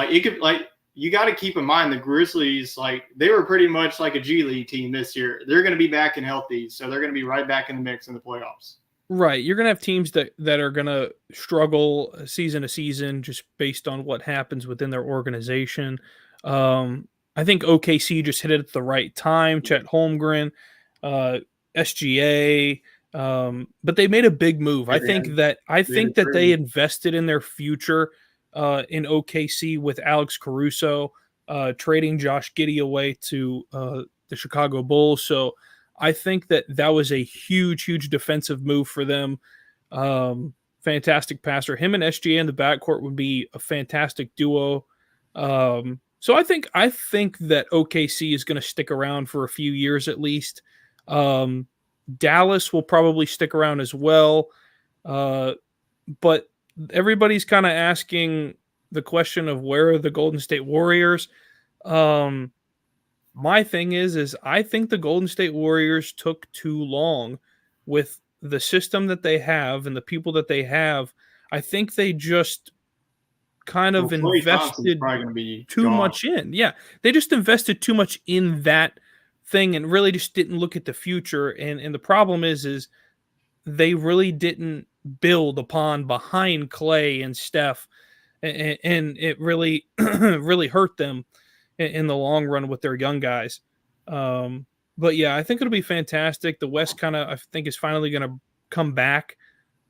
You got to keep in mind the Grizzlies, they were pretty much like a G League team this year. They're going to be back and healthy, so they're going to be right back in the mix in the playoffs. Right. You're going to have teams that are going to struggle season to season just based on what happens within their organization. I think OKC just hit it at the right time. Chet Holmgren, SGA, but they made a big move. I think that they invested in their future in OKC with Alex Caruso, trading Josh Giddey away to the Chicago Bulls. So I think that was a huge defensive move for them. Fantastic passer. Him and SGA in the backcourt would be a fantastic duo. So I think that OKC is going to stick around for a few years at least. Dallas will probably stick around as well. But everybody's kind of asking the question of where are the Golden State Warriors? My thing is I think the Golden State Warriors took too long with the system that they have and the people that they have. I think they just kind of invested too much in. Yeah, they just invested too much in that thing and really just didn't look at the future. And the problem is they really didn't build upon behind Clay and Steph, and it really really hurt them in the long run with their young guys. But yeah, I think it'll be fantastic. The West I think is finally going to come back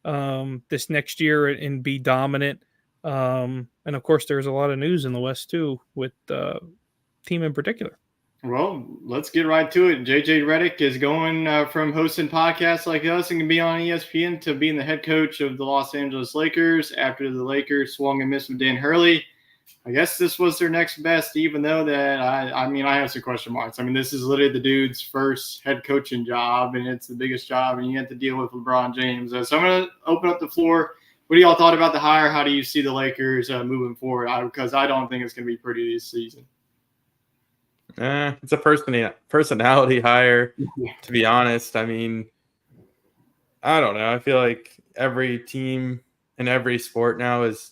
this next year and be dominant. And of course, there's a lot of news in the West too, with the team in particular. Well, let's get right to it. JJ Reddick is going from hosting podcasts like us and can be on ESPN to being the head coach of the Los Angeles Lakers after the Lakers swung and missed with Dan Hurley. I guess this was their next best, even though that I mean, I have some question marks. I mean, this is literally the dude's first head coaching job, and it's the biggest job, and you have to deal with LeBron James. So I'm going to open up the floor. What do y'all thought about the hire? How do you see the Lakers moving forward? Because I don't think it's going to be pretty this season. It's a personality hire, to be honest. I mean, I don't know. I feel like every team in every sport now is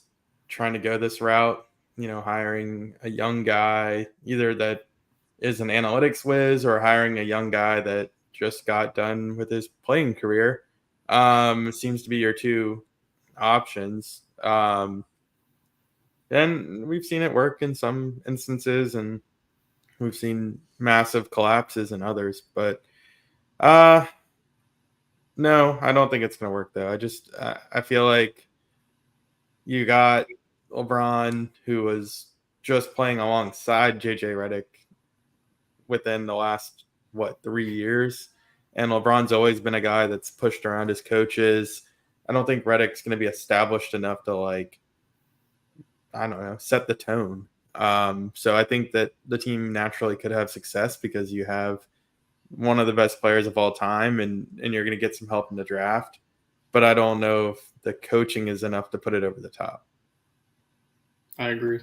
trying to go this route. Hiring a young guy, either that is an analytics whiz or hiring a young guy that just got done with his playing career. Seems to be your two options. And we've seen it work in some instances, and we've seen massive collapses in others. But no, I don't think it's going to work, though. I feel like you got LeBron, who was just playing alongside JJ Reddick within the last 3 years, and LeBron's always been a guy that's pushed around his coaches. I don't think Reddick's going to be established enough to set the tone. So I think that the team naturally could have success because you have one of the best players of all time, and you're going to get some help in the draft. But I don't know if the coaching is enough to put it over the top. I agree.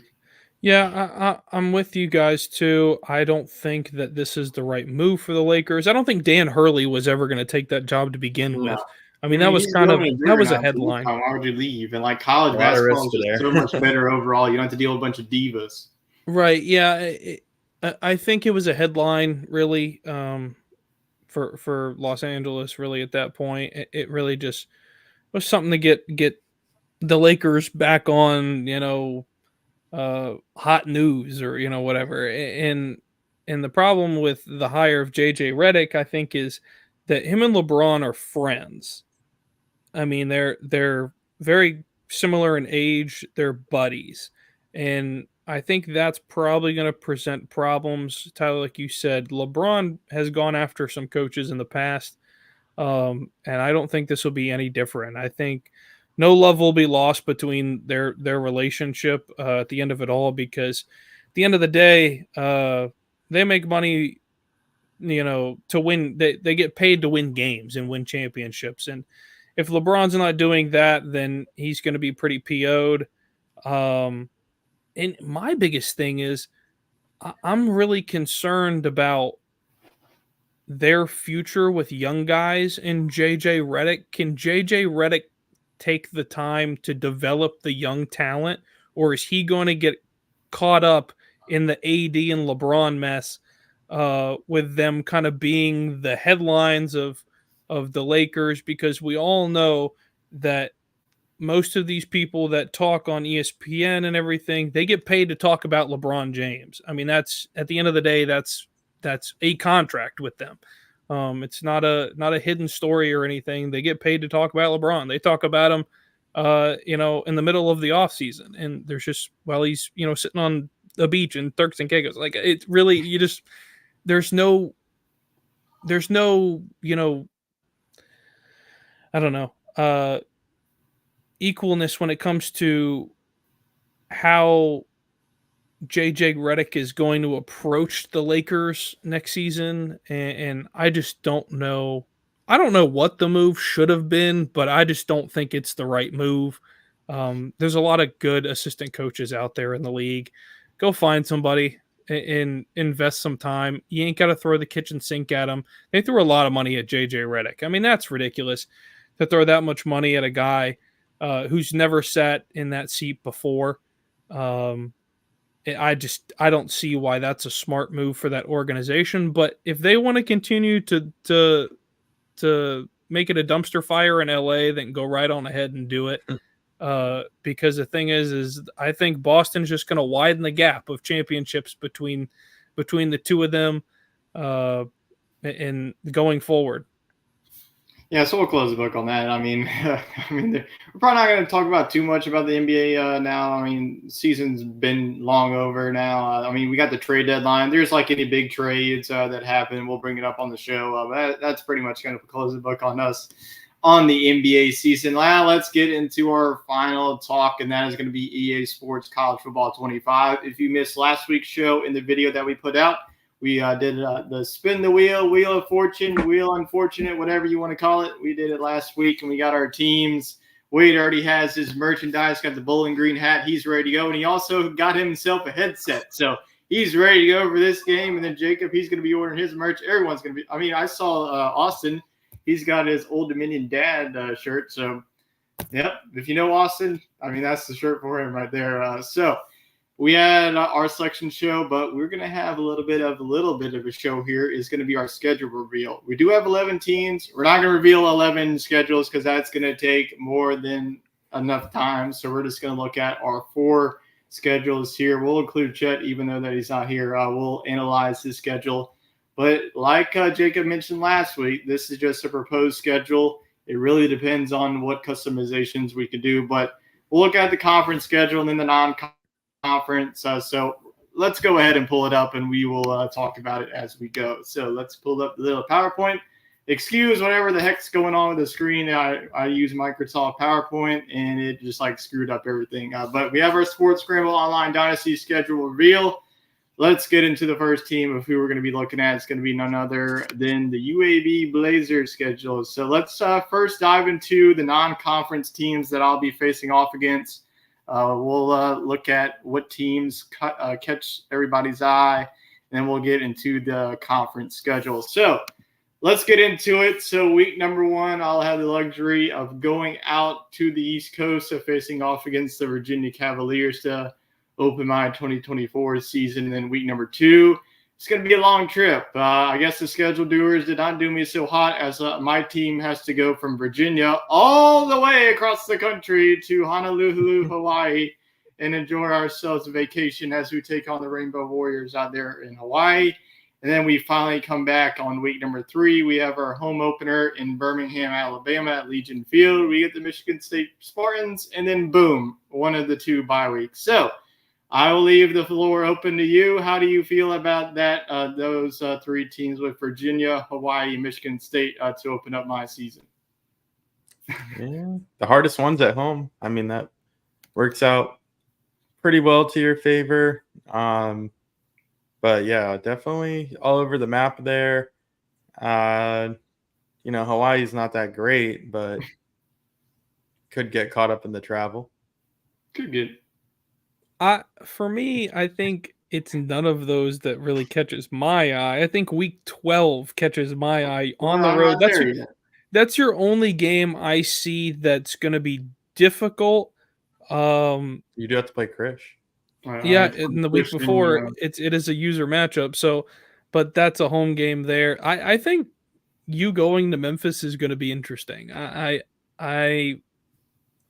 Yeah, I'm with you guys too. I don't think that this is the right move for the Lakers. I don't think Dan Hurley was ever going to take that job to begin with. I mean, that was a headline. Why would you leave? And college basketball is just so much better overall. You don't have to deal with a bunch of divas. Right. Yeah. I think it was a headline, really, for Los Angeles. Really, at that point, it really just was something to get the Lakers back on, hot news or whatever. And the problem with the hire of JJ Reddick, I think, is that him and LeBron are friends. I mean, they're very similar in age. They're buddies, and I think that's probably going to present problems. Tyler, like you said, LeBron has gone after some coaches in the past, and I don't think this will be any different. I think no love will be lost between their relationship at the end of it all, because at the end of the day, they make money, to win. They get paid to win games and win championships. And if LeBron's not doing that, then he's going to be pretty PO'd. And my biggest thing is I'm really concerned about their future with young guys in JJ Reddick. Can JJ Reddick take the time to develop the young talent, or is he going to get caught up in the AD and LeBron mess with them kind of being the headlines of the Lakers? Because we all know that most of these people that talk on ESPN and everything, they get paid to talk about LeBron James. I mean, that's at the end of the day, that's a contract with them. It's not a hidden story or anything. They get paid to talk about LeBron. They talk about him, in the middle of the off season, and there's just, he's sitting on the beach in Turks and Caicos. Like, it's really, there's no, I don't know, equalness when it comes to how JJ Reddick is going to approach the Lakers next season, and I just don't know. I don't know what the move should have been, but I just don't think it's the right move. There's a lot of good assistant coaches out there in the league. Go find somebody and invest some time. You ain't got to throw the kitchen sink at them. They threw a lot of money at JJ Reddick. I mean, that's ridiculous to throw that much money at a guy who's never sat in that seat before. I don't see why that's a smart move for that organization. But if they want to continue to make it a dumpster fire in LA, then go right on ahead and do it. Because the thing is I think Boston's just going to widen the gap of championships between the two of them and going forward. Yeah, so we'll close the book on that. I mean, we're probably not going to talk about too much about the NBA now. I mean, season's been long over now. We got the trade deadline. There's any big trades that happen, we'll bring it up on the show. That's pretty much going to close the book on us on the NBA season. Now let's get into our final talk, and that is going to be EA Sports College Football 25. If you missed last week's show in the video that we put out, we did the spin the wheel, wheel of fortune, wheel unfortunate, whatever you want to call it. We did it last week, and we got our teams. Wade already has his merchandise, got the Bowling Green hat. He's ready to go, and he also got himself a headset. So he's ready to go for this game. And then Jacob, he's going to be ordering his merch. Everyone's going to be – I mean, I saw Austin – he's got his Old Dominion dad shirt. So, yep, if you know Austin, I mean, that's the shirt for him right there. So we had our selection show, but we're going to have a little bit of a show here. Is going to be our schedule reveal. We do have 11 teams. We're not going to reveal 11 schedules because that's going to take more than enough time. So we're just going to look at our 4 schedules here. We'll include Chet, even though that he's not here. We'll analyze his schedule. But like Jacob mentioned last week, this is just a proposed schedule. It really depends on what customizations we can do. But we'll look at the conference schedule and then the non-conference. So let's go ahead and pull it up, and we will talk about it as we go. So let's pull up the little PowerPoint. Excuse whatever the heck's going on with the screen. I use Microsoft PowerPoint, and it just screwed up everything. But we have our Sports Scramble Online Dynasty schedule reveal. Let's get into the first team of who we're going to be looking at. It's going to be none other than the UAB Blazers schedule. So let's first dive into the non-conference teams that I'll be facing off against. We'll look at what teams catch everybody's eye, and then we'll get into the conference schedule. So let's get into it. So week number 1, I'll have the luxury of going out to the East Coast, so facing off against the Virginia Cavaliers to open my 2024 season. And then week number 2, it's going to be a long trip. I guess the schedule doers did not do me so hot, as my team has to go from Virginia all the way across the country to Honolulu, Hawaii, and enjoy ourselves a vacation as we take on the Rainbow Warriors out there in Hawaii. And then we finally come back on week number 3. We have our home opener in Birmingham, Alabama at Legion Field. We get the Michigan State Spartans, and then boom, one of the 2 bye weeks. So I will leave the floor open to you. How do you feel about that? Those 3 teams with Virginia, Hawaii, Michigan State to open up my season. Yeah, the hardest one's at home. I mean, that works out pretty well to your favor. But yeah, definitely all over the map there. Hawaii's not that great, but could get caught up in the travel. Could get. For me, I think it's none of those that really catches my eye. I think week 12 catches my eye on the road. That's your only game I see that's going to be difficult. You do have to play Krish. Yeah, in the week before, it is a user matchup. So, but that's a home game there. I think you going to Memphis is going to be interesting.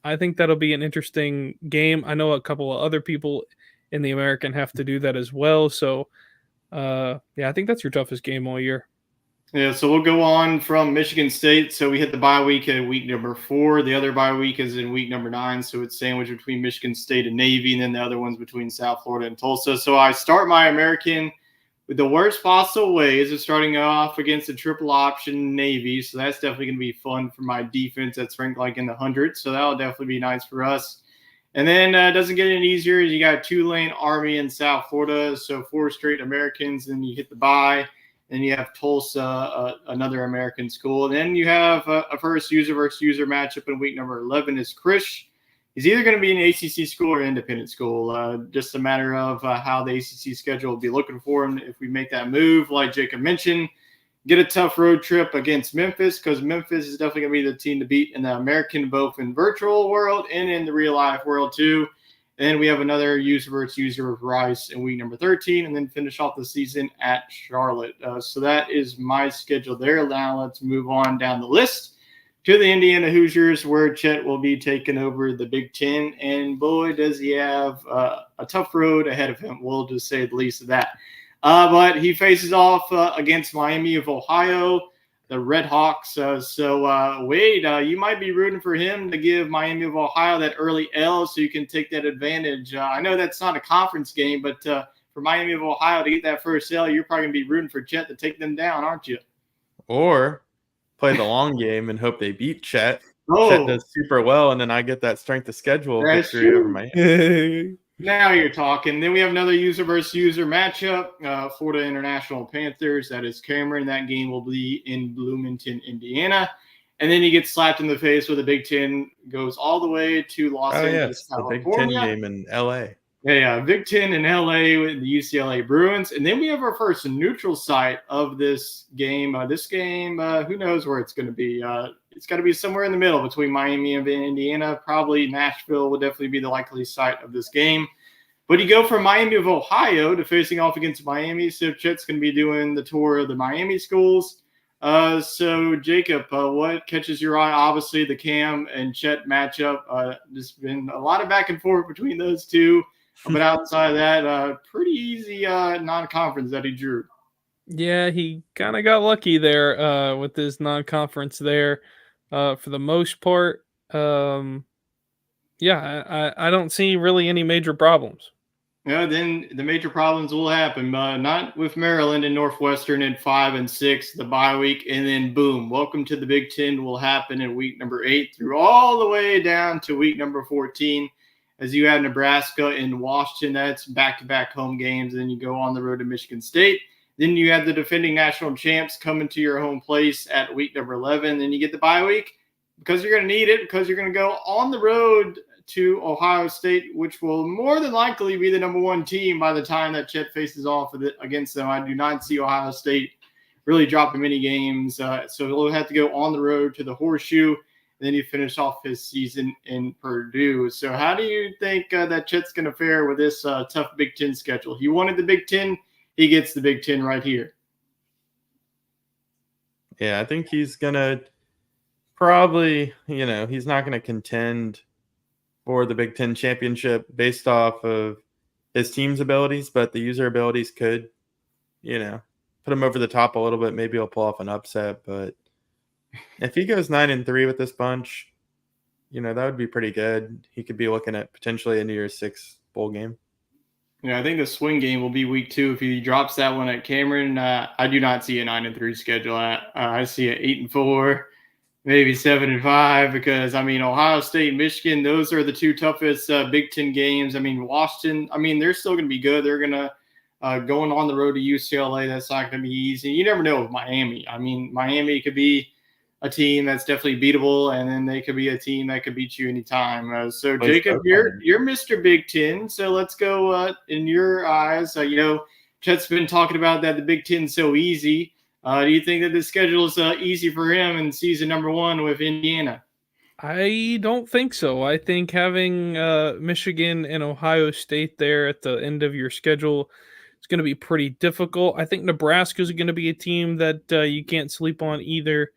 I think that'll be an interesting game. I know a couple of other people in the American have to do that as well. So, I think that's your toughest game all year. Yeah, so we'll go on from Michigan State. So we hit the bye week at week number 4. The other bye week is in week number 9. So it's sandwiched between Michigan State and Navy, and then the other one's between South Florida and Tulsa. So I start my American with the worst possible ways of starting off against a triple option Navy. So that's definitely going to be fun for my defense that's ranked in the hundreds. So that'll definitely be nice for us. And then it doesn't get any easier. You got Tulane, Army, and South Florida. So 4 straight Americans. Then you hit the bye. Then you have Tulsa, another American school. And then you have a first user versus user matchup in week number 11 is Krish. He's either going to be an ACC school or independent school. Just a matter of how the ACC schedule will be looking for him if we make that move. Like Jacob mentioned, get a tough road trip against Memphis, because Memphis is definitely going to be the team to beat in the American, both in virtual world and in the real life world too. And we have another user versus user with Rice in week number 13, and then finish off the season at Charlotte. So that is my schedule there. Now let's move on down the list to the Indiana Hoosiers, where Chet will be taking over the Big Ten. And boy, does he have a tough road ahead of him. We'll just say the least of that. But he faces off against Miami of Ohio, the Red Hawks. So Wade, you might be rooting for him to give Miami of Ohio that early L so you can take that advantage. I know that's not a conference game, but for Miami of Ohio to get that first L, you're probably going to be rooting for Chet to take them down, aren't you? Or play the long game and hope they beat Chet. Chet Oh, does super well, and then I get that strength of schedule that's victory over true. Miami. Now you're talking. Then we have another user versus user matchup. Florida International Panthers. That is Cameron. That game will be in Bloomington, Indiana. And then he gets slapped in the face with a Big Ten, goes all the way to Los Angeles, Yes, the Big Ten California. game in LA. Yeah, Big Ten in LA with the UCLA Bruins. And then we have our first neutral site of this game. Who knows where it's going to be? It's got to be somewhere in the middle between Miami and Indiana. Probably Nashville would definitely be the likely site of this game. But you go from Miami of Ohio to facing off against Miami. So Chet's going to be doing the tour of the Miami schools. So Jacob, what catches your eye? Obviously, the Cam and Chet matchup. There's been a lot of back and forth between those two. But outside of that, pretty easy non-conference that he drew. Yeah, he kind of got lucky there with his non-conference there for the most part. I don't see really any major problems. Then the major problems will happen. Not with Maryland and Northwestern in 5 and 6, the bye week, and then boom, welcome to the Big Ten will happen in week number 8 through all the way down to week number 14. As you have Nebraska and Washington, that's back-to-back home games. And then you go on the road to Michigan State. Then you have the defending national champs coming to your home place at week number 11. Then you get the bye week because you're going to need it, because you're going to go on the road to Ohio State, which will more than likely be the number 1 team by the time that Chet faces off against them. I do not see Ohio State really dropping many games. So he'll have to go on the road to the Horseshoe. And then he finished off his season in Purdue. So how do you think that Chet's going to fare with this tough Big Ten schedule? He wanted the Big Ten. He gets the Big Ten right here. Yeah, I think he's going to probably, he's not going to contend for the Big Ten championship based off of his team's abilities, but the user abilities could, put him over the top a little bit. Maybe he'll pull off an upset, but if he goes 9-3 with this bunch, that would be pretty good. He could be looking at potentially a New Year's 6 bowl game. Yeah, I think the swing game will be week 2 if he drops that one at Cameron. I do not see a 9-3 schedule. I see an 8-4, maybe 7-5, because Ohio State and Michigan, those are the 2 toughest Big Ten games. Washington, they're still going to be good. They're going to going on the road to UCLA. That's not going to be easy. You never know with Miami. Miami could be a team that's definitely beatable, and then they could be a team that could beat you anytime. So Jacob, you're Mr. Big Ten. So let's go in your eyes. Chet's been talking about that the Big Ten's so easy. Do you think that the schedule is easy for him in season number 1 with Indiana? I don't think so. I think having Michigan and Ohio State there at the end of your schedule is going to be pretty difficult. I think Nebraska is going to be a team that you can't sleep on either.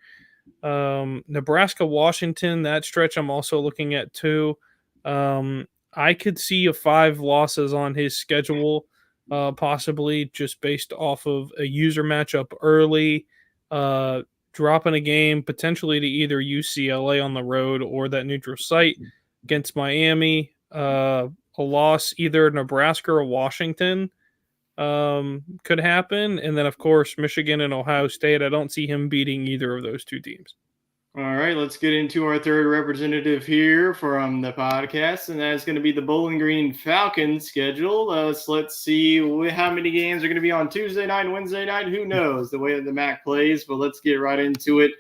Nebraska, Washington, that stretch I'm also looking at too. I could see a 5 losses on his schedule, possibly just based off of a user matchup early, dropping a game potentially to either UCLA on the road or that neutral site against Miami, a loss either Nebraska or Washington could happen. And then, of course, Michigan and Ohio State. I don't see him beating either of those 2 teams. All right, let's get into our third representative here from the podcast, and that's going to be the Bowling Green Falcons schedule. So let's see how many games are going to be on Tuesday night and Wednesday night. Who knows the way that the MAC plays, but let's get right into it.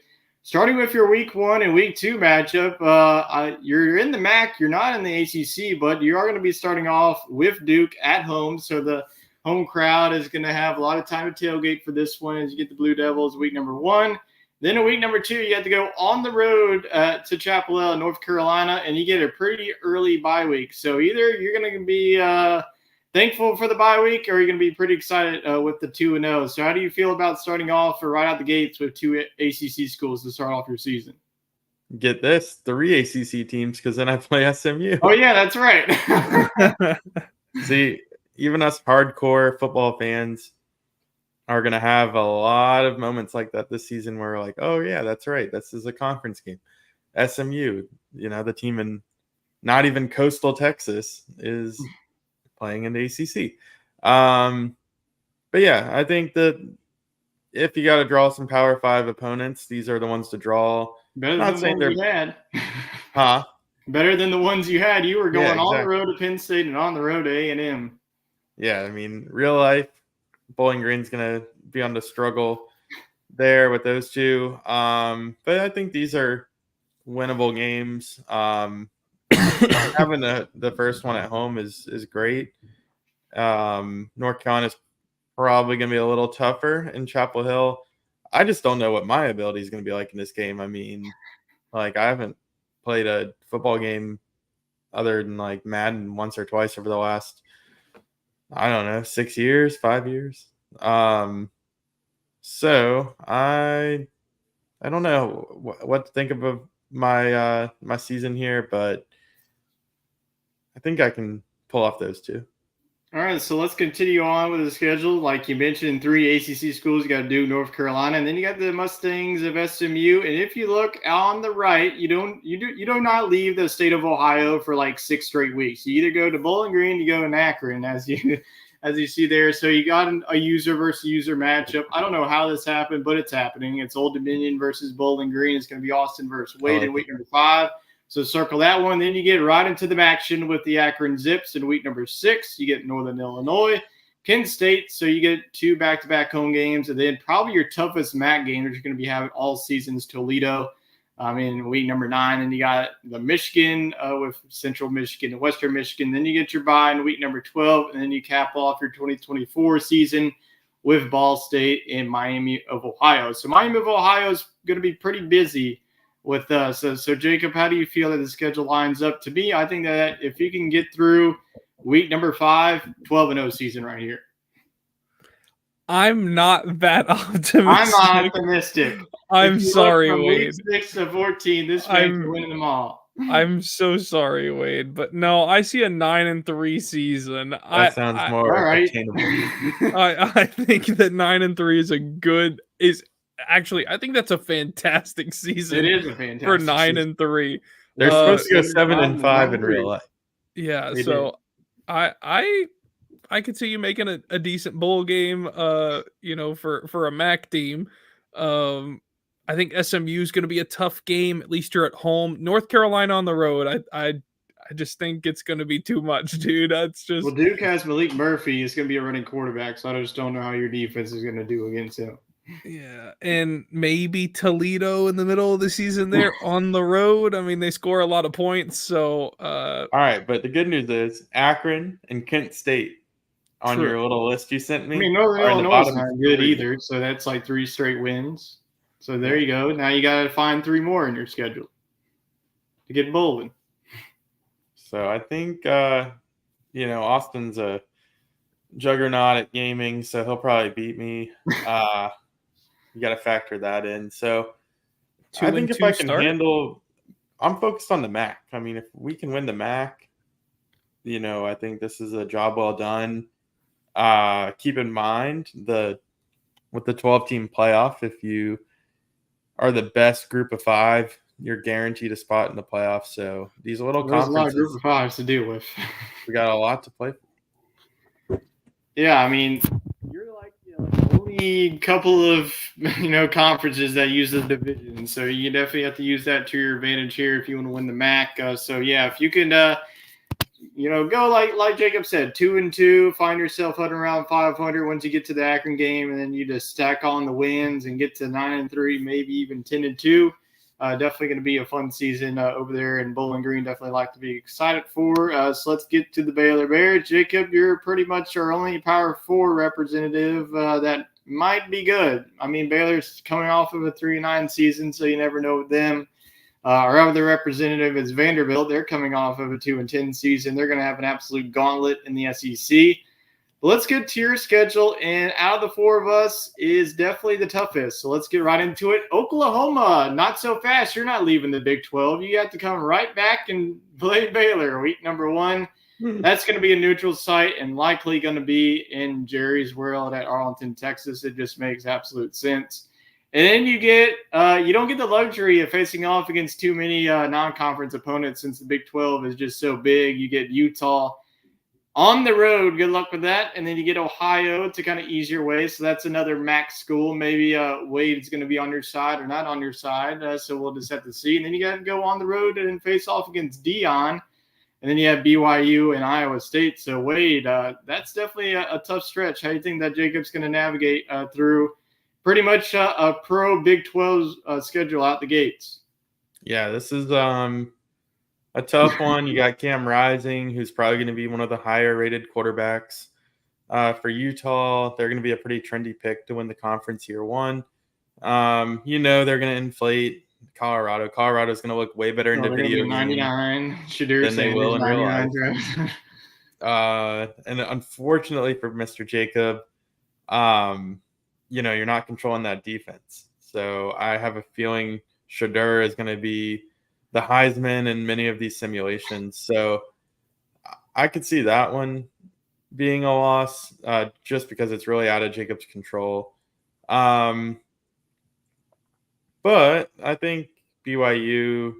Starting with your week 1 and week 2 matchup, you're in the MAC, you're not in the ACC, but you are going to be starting off with Duke at home, so the home crowd is going to have a lot of time to tailgate for this one as you get the Blue Devils week number 1. Then in week number 2, you have to go on the road to Chapel Hill, North Carolina, and you get a pretty early bye week. So either you're going to be thankful for the bye week, or you're going to be pretty excited with the 2-0. So how do you feel about starting off right out the gates with 2 ACC schools to start off your season? Get this, 3 ACC teams, because then I play SMU. Oh, yeah, that's right. See, even us hardcore football fans are going to have a lot of moments like that this season where we're like, oh, yeah, that's right. This is a conference game. SMU, the team in not even coastal Texas is playing in the ACC. But, yeah, I think that if you got to draw some Power 5 opponents, these are the ones to draw. Better Not than the saying ones you had. Huh? Better than the ones you had. You were Yeah, going on the exactly. road to Penn State and on the road to A&M. Yeah, I mean, real life, Bowling Green's going to be on the struggle there with those two. But I think these are winnable games. Having the first one at home is great. North Carolina's probably going to be a little tougher in Chapel Hill. I just don't know what my ability is going to be like in this game. I mean, like, I haven't played a football game other than like Madden once or twice over the last, I don't know, 6 years, 5 years. So I don't know what to think of my my season here, but I think I can pull off those two. All right, so let's continue on with the schedule. Like you mentioned, 3 ACC schools. You got Duke, North Carolina, and then you got the Mustangs of SMU. And if you look on the right, you do not leave the state of Ohio for like 6 straight weeks. You either go to Bowling Green, you go in Akron, as you see there. So you got a user versus user matchup. I don't know how this happened, but it's happening. It's Old Dominion versus Bowling Green. It's going to be Austin versus Wade in week number 5. So circle that one. Then you get right into the action with the Akron Zips in week number 6. You get Northern Illinois, Kent State. So you get 2 back-to-back home games. And then probably your toughest MAC game that you're going to be having all seasons, Toledo. In week number 9. And you got the Michigan with Central Michigan and Western Michigan. Then you get your bye in week number 12. And then you cap off your 2024 season with Ball State and Miami of Ohio. So Miami of Ohio is going to be pretty busy with us. So Jacob, how do you feel that the schedule lines up? To me, I think that if you can get through week number 5, 12-0 season right here. I'm not that optimistic. I'm not optimistic. I'm sorry, from Wade. Week 6 to 14, this man's winning them all. I'm so sorry, Wade, but no, I see a 9-3 season. That sounds more attainable. I think that 9-3 I think that's a fantastic season. It is a fantastic for 9-3. They're supposed to go 7-5 in real life. Yeah, They so did. I could see you making a decent bowl game. For a MAC team. I think SMU is going to be a tough game. At least you're at home. North Carolina on the road. I just think it's going to be too much, dude. That's just. Well, Duke has Malik Murphy. It's going to be a running quarterback, so I just don't know how your defense is going to do against him. Yeah, and maybe Toledo in the middle of the season there on the road. I mean, they score a lot of points, so. All right, but the good news is Akron and Kent State on your little list you sent me. I mean, Northern Illinois is not good either, so that's like 3 straight wins. So there you go. Now you got to find 3 more in your schedule to get bowling. So I think, Austin's a juggernaut at gaming, so he'll probably beat me. You got to factor that in. So I think if I can handle, I'm focused on the MAC. I mean, if we can win the MAC, I think this is a job well done. Keep in mind with the 12-team playoff, if you are the best group of 5, you're guaranteed a spot in the playoffs. So these little conferences, a lot of group of 5s to deal with. We got a lot to play for. Yeah, I mean, you're like only couple of conferences that use the division, so you definitely have to use that to your advantage here if you want to win the MAC. So yeah, if you can, go like Jacob said, 2-2, find yourself hunting around 500 once you get to the Akron game, and then you just stack on the wins and get to 9-3, maybe even 10-2. Definitely going to be a fun season over there in Bowling Green. Definitely like to be excited for. So let's get to the Baylor Bears. Jacob, you're pretty much our only Power 4 representative that might be good. I mean, Baylor's coming off of a 3-9 season, so you never know with them. Our other representative is Vanderbilt. They're coming off of a 2-10 season. They're going to have an absolute gauntlet in the SEC. But let's get to your schedule, and out of the 4 of us is definitely the toughest. So let's get right into it. Oklahoma, not so fast. You're not leaving the Big 12. You have to come right back and play Baylor week number 1. That's going to be a neutral site and likely going to be in Jerry's World at Arlington, Texas. It just makes absolute sense. And then you don't get the luxury of facing off against too many non-conference opponents since the Big 12 is just so big. You get Utah on the road. Good luck with that. And then you get Ohio to kind of ease your way. So that's another MAC school. Maybe Wade's going to be on your side or not on your side. So we'll just have to see. And then you got to go on the road and face off against Dion. And then you have BYU and Iowa State. So, Wade, that's definitely a tough stretch. How do you think that Jacob's going to navigate through pretty much a pro Big 12 schedule out the gates? Yeah, this is a tough one. You got Cam Rising, who's probably going to be one of the higher-rated quarterbacks. For Utah, they're going to be a pretty trendy pick to win the conference year one. They're going to inflate Colorado. Colorado's going to look way better in the video game 99 than they will in real life. And unfortunately for Mr. Jacob, you're not controlling that defense. So I have a feeling Shedeur is going to be the Heisman in many of these simulations. So I could see that one being a loss just because it's really out of Jacob's control. But I think BYU,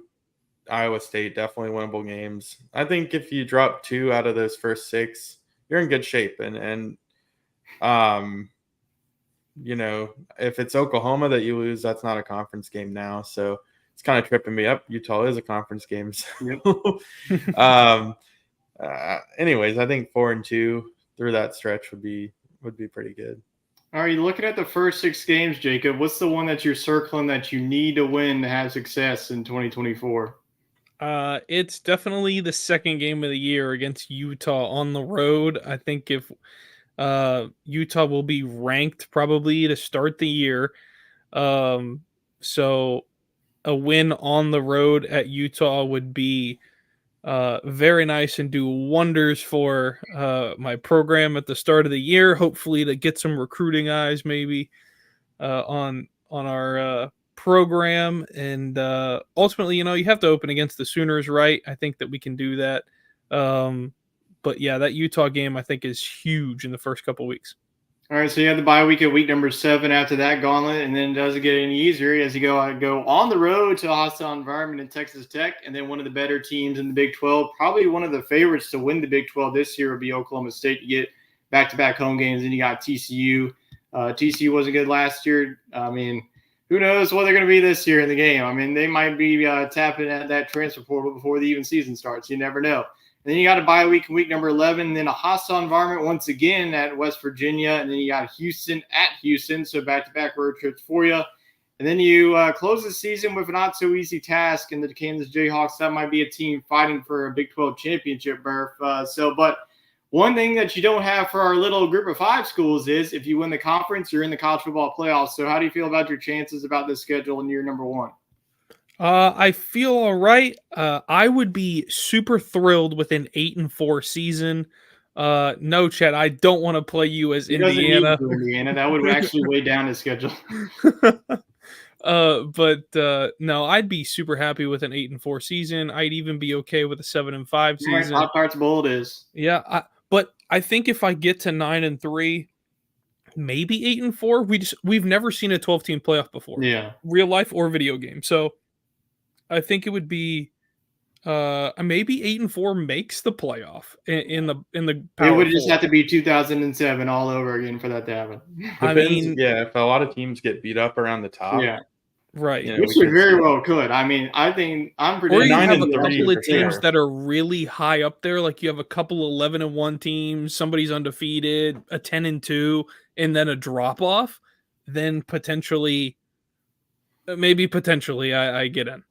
Iowa State, definitely winnable games. I think if you drop 2 out of those first 6, you're in good shape. And if it's Oklahoma that you lose, that's not a conference game now. So it's kind of tripping me up. Utah is a conference game. So. Anyways, I think 4-2 through that stretch would be pretty good. Are you looking at the first 6 games, Jacob? What's the one that you're circling that you need to win to have success in 2024? It's definitely the second game of the year against Utah on the road. I think if Utah will be ranked probably to start the year. So a win on the road at Utah would be very nice and do wonders for my program at the start of the year. Hopefully to get some recruiting eyes maybe on our program. And ultimately, you have to open against the Sooners, right? I think that we can do that. But yeah, that Utah game I think is huge in the first couple weeks. All right, so you have the bye week at week number 7 after that gauntlet, and then it doesn't get any easier as you go on the road to a hostile environment in Texas Tech, and then one of the better teams in the Big 12. Probably one of the favorites to win the Big 12 this year would be Oklahoma State. You get back-to-back home games, and you got TCU. TCU wasn't good last year. I mean, who knows what they're going to be this year in the game. I mean, they might be tapping at that transfer portal before the even season starts. You never know. And then you got a bye week in week number 11, and then a hostile environment once again at West Virginia, and then you got Houston at Houston, so back-to-back road trips for you. And then you close the season with a not-so-easy task in the Kansas Jayhawks. That might be a team fighting for a Big 12 championship berth. But one thing that you don't have for our little group of 5 schools is if you win the conference, you're in the college football playoffs. So how do you feel about your chances about this schedule in year number 1? I feel all right. I would be super thrilled with an 8-4 season. No, Chad, I don't want to play you as Indiana. Indiana. That would actually weigh down his schedule. No, I'd be super happy with an 8-4 season. I'd even be okay with a 7-5 season. Pop Tarts Bowl it is. Yeah, but I think if I get to 9-3, maybe 8-4, we've never seen a 12-team playoff before. Yeah, real life or video game. So I think it would be maybe 8-4 makes the playoff in the Power It would just 4. have to be 2007 all over again for that to happen. If a lot of teams get beat up around the top, right, which we very well could. I mean, I think I'm predicting. Or you have a 9-3 couple of teams sure. that are really high up there. Like you have a couple 11-1 teams, somebody's undefeated, a 10-2, and then a drop off. Then potentially I get in.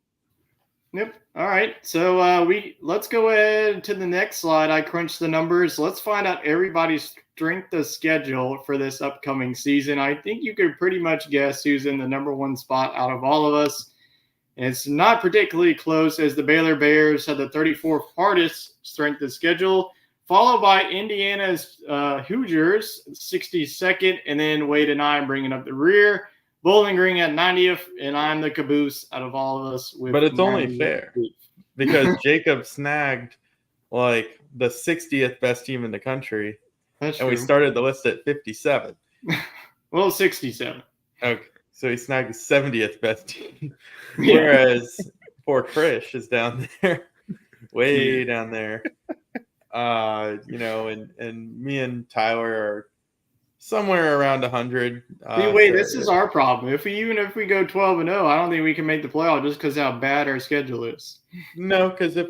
Yep. All right. So let's go ahead to the next slide. I crunched the numbers. Let's find out everybody's strength of schedule for this upcoming season. I think you could pretty much guess who's in the number 1 spot out of all of us. And it's not particularly close as the Baylor Bears have the 34th hardest strength of schedule, followed by Indiana's Hoosiers, 62nd, and then Wade and I bringing up the rear. Bowling Green at 90th, and I'm the caboose out of all of us. But it's only fair because Jacob snagged like the 60th best team in the country, That's and true. we started the list at 57. Well, 67. Okay, so he snagged the 70th best team, whereas poor Krish is down there, way down there. and me and Tyler are somewhere around 100. Wait, this is our problem. If we go 12-0, I don't think we can make the playoff just because how bad our schedule is. No, because if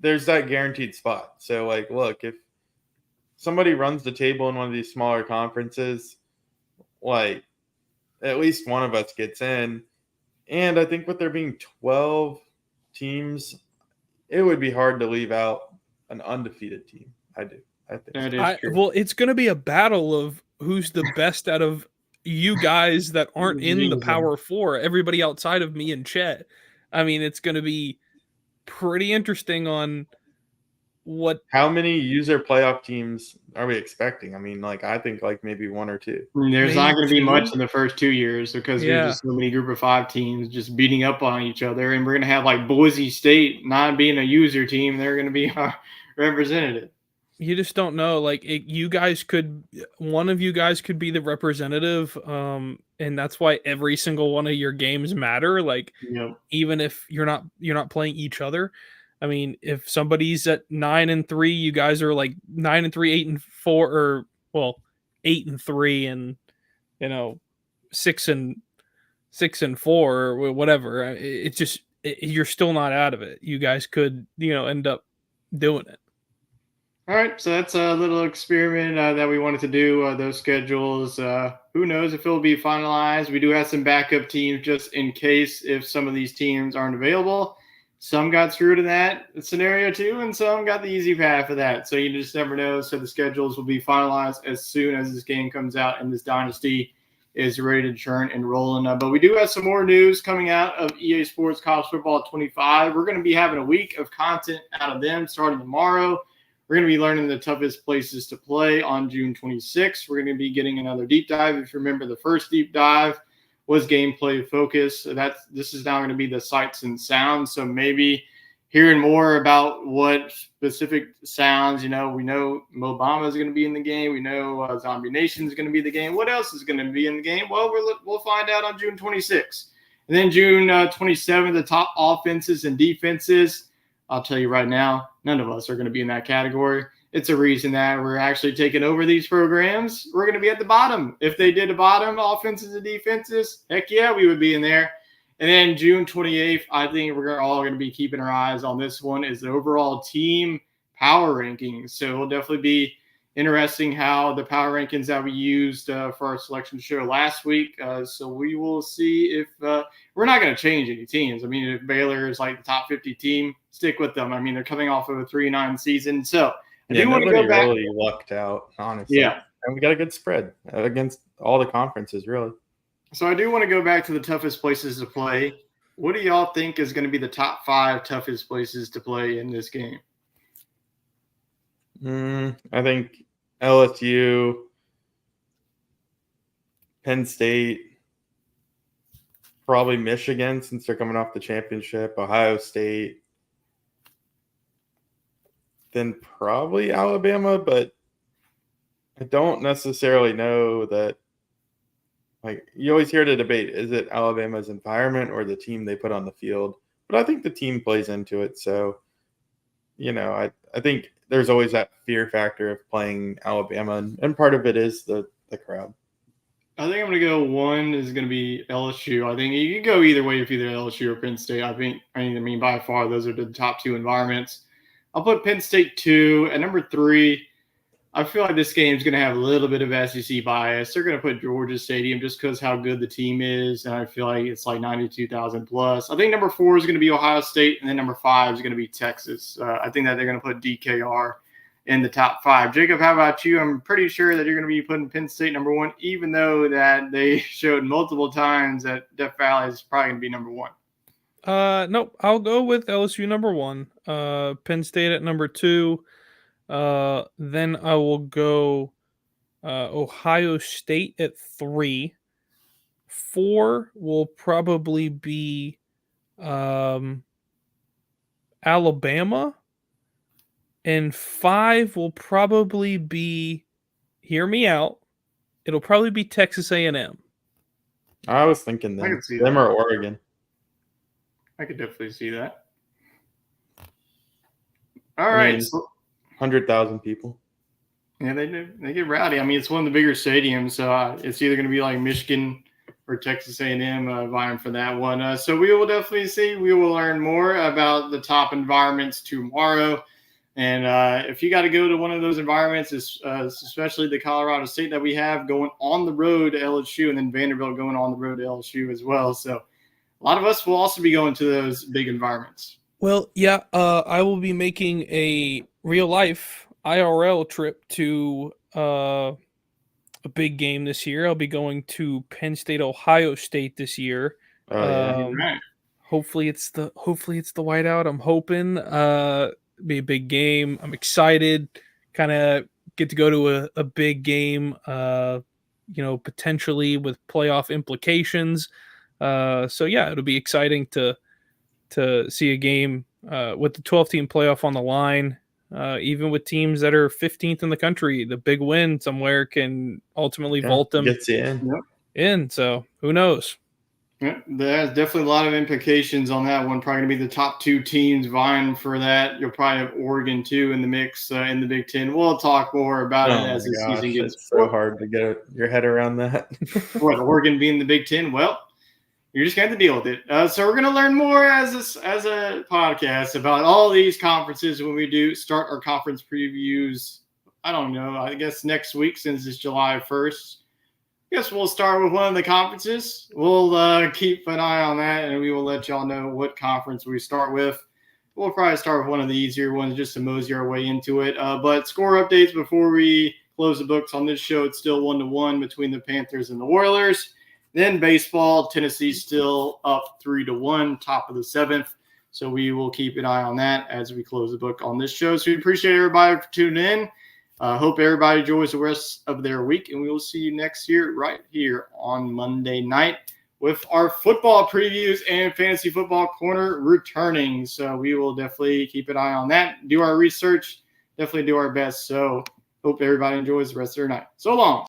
there's that guaranteed spot. So, like, look, if somebody runs the table in one of these smaller conferences, like, at least one of us gets in. And I think with there being 12 teams, it would be hard to leave out an undefeated team. I think. That is true. Well, it's going to be a battle of who's the best out of you guys that aren't in the Power Four. Everybody outside of me and Chet. I mean, it's going to be pretty interesting on how many user playoff teams are we expecting? I mean, like, I think like maybe one or two. There's not going to be much in the first 2 years because there's just so many group of 5 teams just beating up on each other. And we're going to have like Boise State not being a user team. They're going to be our representative. You just don't know. Like, one of you guys could be the representative. And that's why every single one of your games matter. Like, even if you're not playing each other. I mean, if somebody's at 9-3, you guys are like 9-3, 8-4, or 8-3, and 6-4 or whatever. It's just you're still not out of it. You guys could end up doing it. All right, so that's a little experiment that we wanted to do. Those schedules, who knows if it'll be finalized. We do have some backup teams just in case if some of these teams aren't available. Some got screwed in that scenario too, and some got the easy path for that. So you just never know. So the schedules will be finalized as soon as this game comes out and this dynasty is ready to churn and rolling. But we do have some more news coming out of EA Sports College Football 25. We're going to be having a week of content out of them starting tomorrow. We're going to be learning the toughest places to play on June 26th. We're going to be getting another deep dive. If you remember, the first deep dive was gameplay focus. This is now going to be the sights and sounds. So maybe hearing more about what specific sounds, we know Mobama is going to be in the game. We know Zombie Nation is going to be in the game. What else is going to be in the game? Well, we'll find out on June 26th. And then June 27th, the top offenses and defenses. I'll tell you right now, none of us are going to be in that category. It's a reason that we're actually taking over these programs. We're going to be at the bottom. If they did a bottom offenses and defenses, heck yeah, we would be in there. And then June 28th, I think we're all going to be keeping our eyes on this one, is the overall team power rankings. So it'll definitely be interesting how the power rankings that we used for our selection show last week. So we will see if we're not going to change any teams. I mean, if Baylor is like the top 50 team, stick with them. I mean, they're coming off of a 3-9 season. So I do want to go back. Really lucked out, honestly. Yeah. And we got a good spread against all the conferences, really. So I do want to go back to the toughest places to play. What do y'all think is going to be the top 5 toughest places to play in this game? I think LSU, Penn State, probably Michigan since they're coming off the championship, Ohio State, then probably Alabama, but I don't necessarily know that. Like, you always hear the debate, is it Alabama's environment or the team they put on the field? But I think the team plays into it. So, I think there's always that fear factor of playing Alabama, and part of it is the crowd. I think I'm going to go 1 is going to be LSU. I think you can go either way if either LSU or Penn State. I mean, by far, those are the top 2 environments. I'll put Penn State 2. At number 3, I feel like this game is going to have a little bit of SEC bias. They're going to put Georgia Stadium just because how good the team is, and I feel like it's like 92,000 plus. I think number 4 is going to be Ohio State, and then number 5 is going to be Texas. I think that they're going to put DKR in the top 5. Jacob, how about you? I'm pretty sure that you're going to be putting Penn State number 1, even though that they showed multiple times that Death Valley is probably going to be number 1. Nope. I'll go with LSU number 1. Penn State at number 2. Then I will go Ohio State at 3. 4 will probably be Alabama. And 5 will probably be, hear me out, it'll probably be Texas A&M. I was thinking them or Oregon. I could definitely see that. All right. 100,000 people. Yeah, they do. They get rowdy. I mean, it's one of the bigger stadiums, so it's either going to be like Michigan or Texas A&M vying for that one. So we will definitely see. We will learn more about the top environments tomorrow. And if you got to go to one of those environments, especially the Colorado State that we have going on the road to LSU, and then Vanderbilt going on the road to LSU as well. So a lot of us will also be going to those big environments. Well, yeah, I will be making a real-life IRL trip to a big game this year. I'll be going to Penn State, Ohio State this year. Oh, yeah. Right. Hopefully it's the whiteout. I'm hoping be a big game. I'm excited. Kind of get to go to a big game. Potentially with playoff implications. So yeah, it'll be exciting to see a game with the 12-team playoff on the line. Even with teams that are 15th in the country, the big win somewhere can ultimately vault them gets you in. So who knows? Yeah, there's definitely a lot of implications on that one. Probably going to be the top two teams vying for that. You'll probably have Oregon, too, in the mix in the Big Ten. We'll talk more about it as the season gets. It's so hard to get your head around that. What, Oregon being the Big Ten? Well, you're just going to have to deal with it. So we're going to learn more as a podcast about all these conferences when we do start our conference previews. I don't know. I guess next week, since it's July 1st. I guess we'll start with one of the conferences. We'll keep an eye on that, and we will let y'all know what conference we start with. We'll probably start with one of the easier ones just to mosey our way into it. But score updates before we close the books on this show. It's still 1-1 between the Panthers and the Oilers. Then baseball, Tennessee still up 3-1, top of the 7th. So we will keep an eye on that as we close the book on this show. So we appreciate everybody for tuning in. Hope everybody enjoys the rest of their week, and we will see you next year right here on Monday night with our football previews and fantasy football corner returning. So we will definitely keep an eye on that, do our research, definitely do our best. So hope everybody enjoys the rest of their night. So long.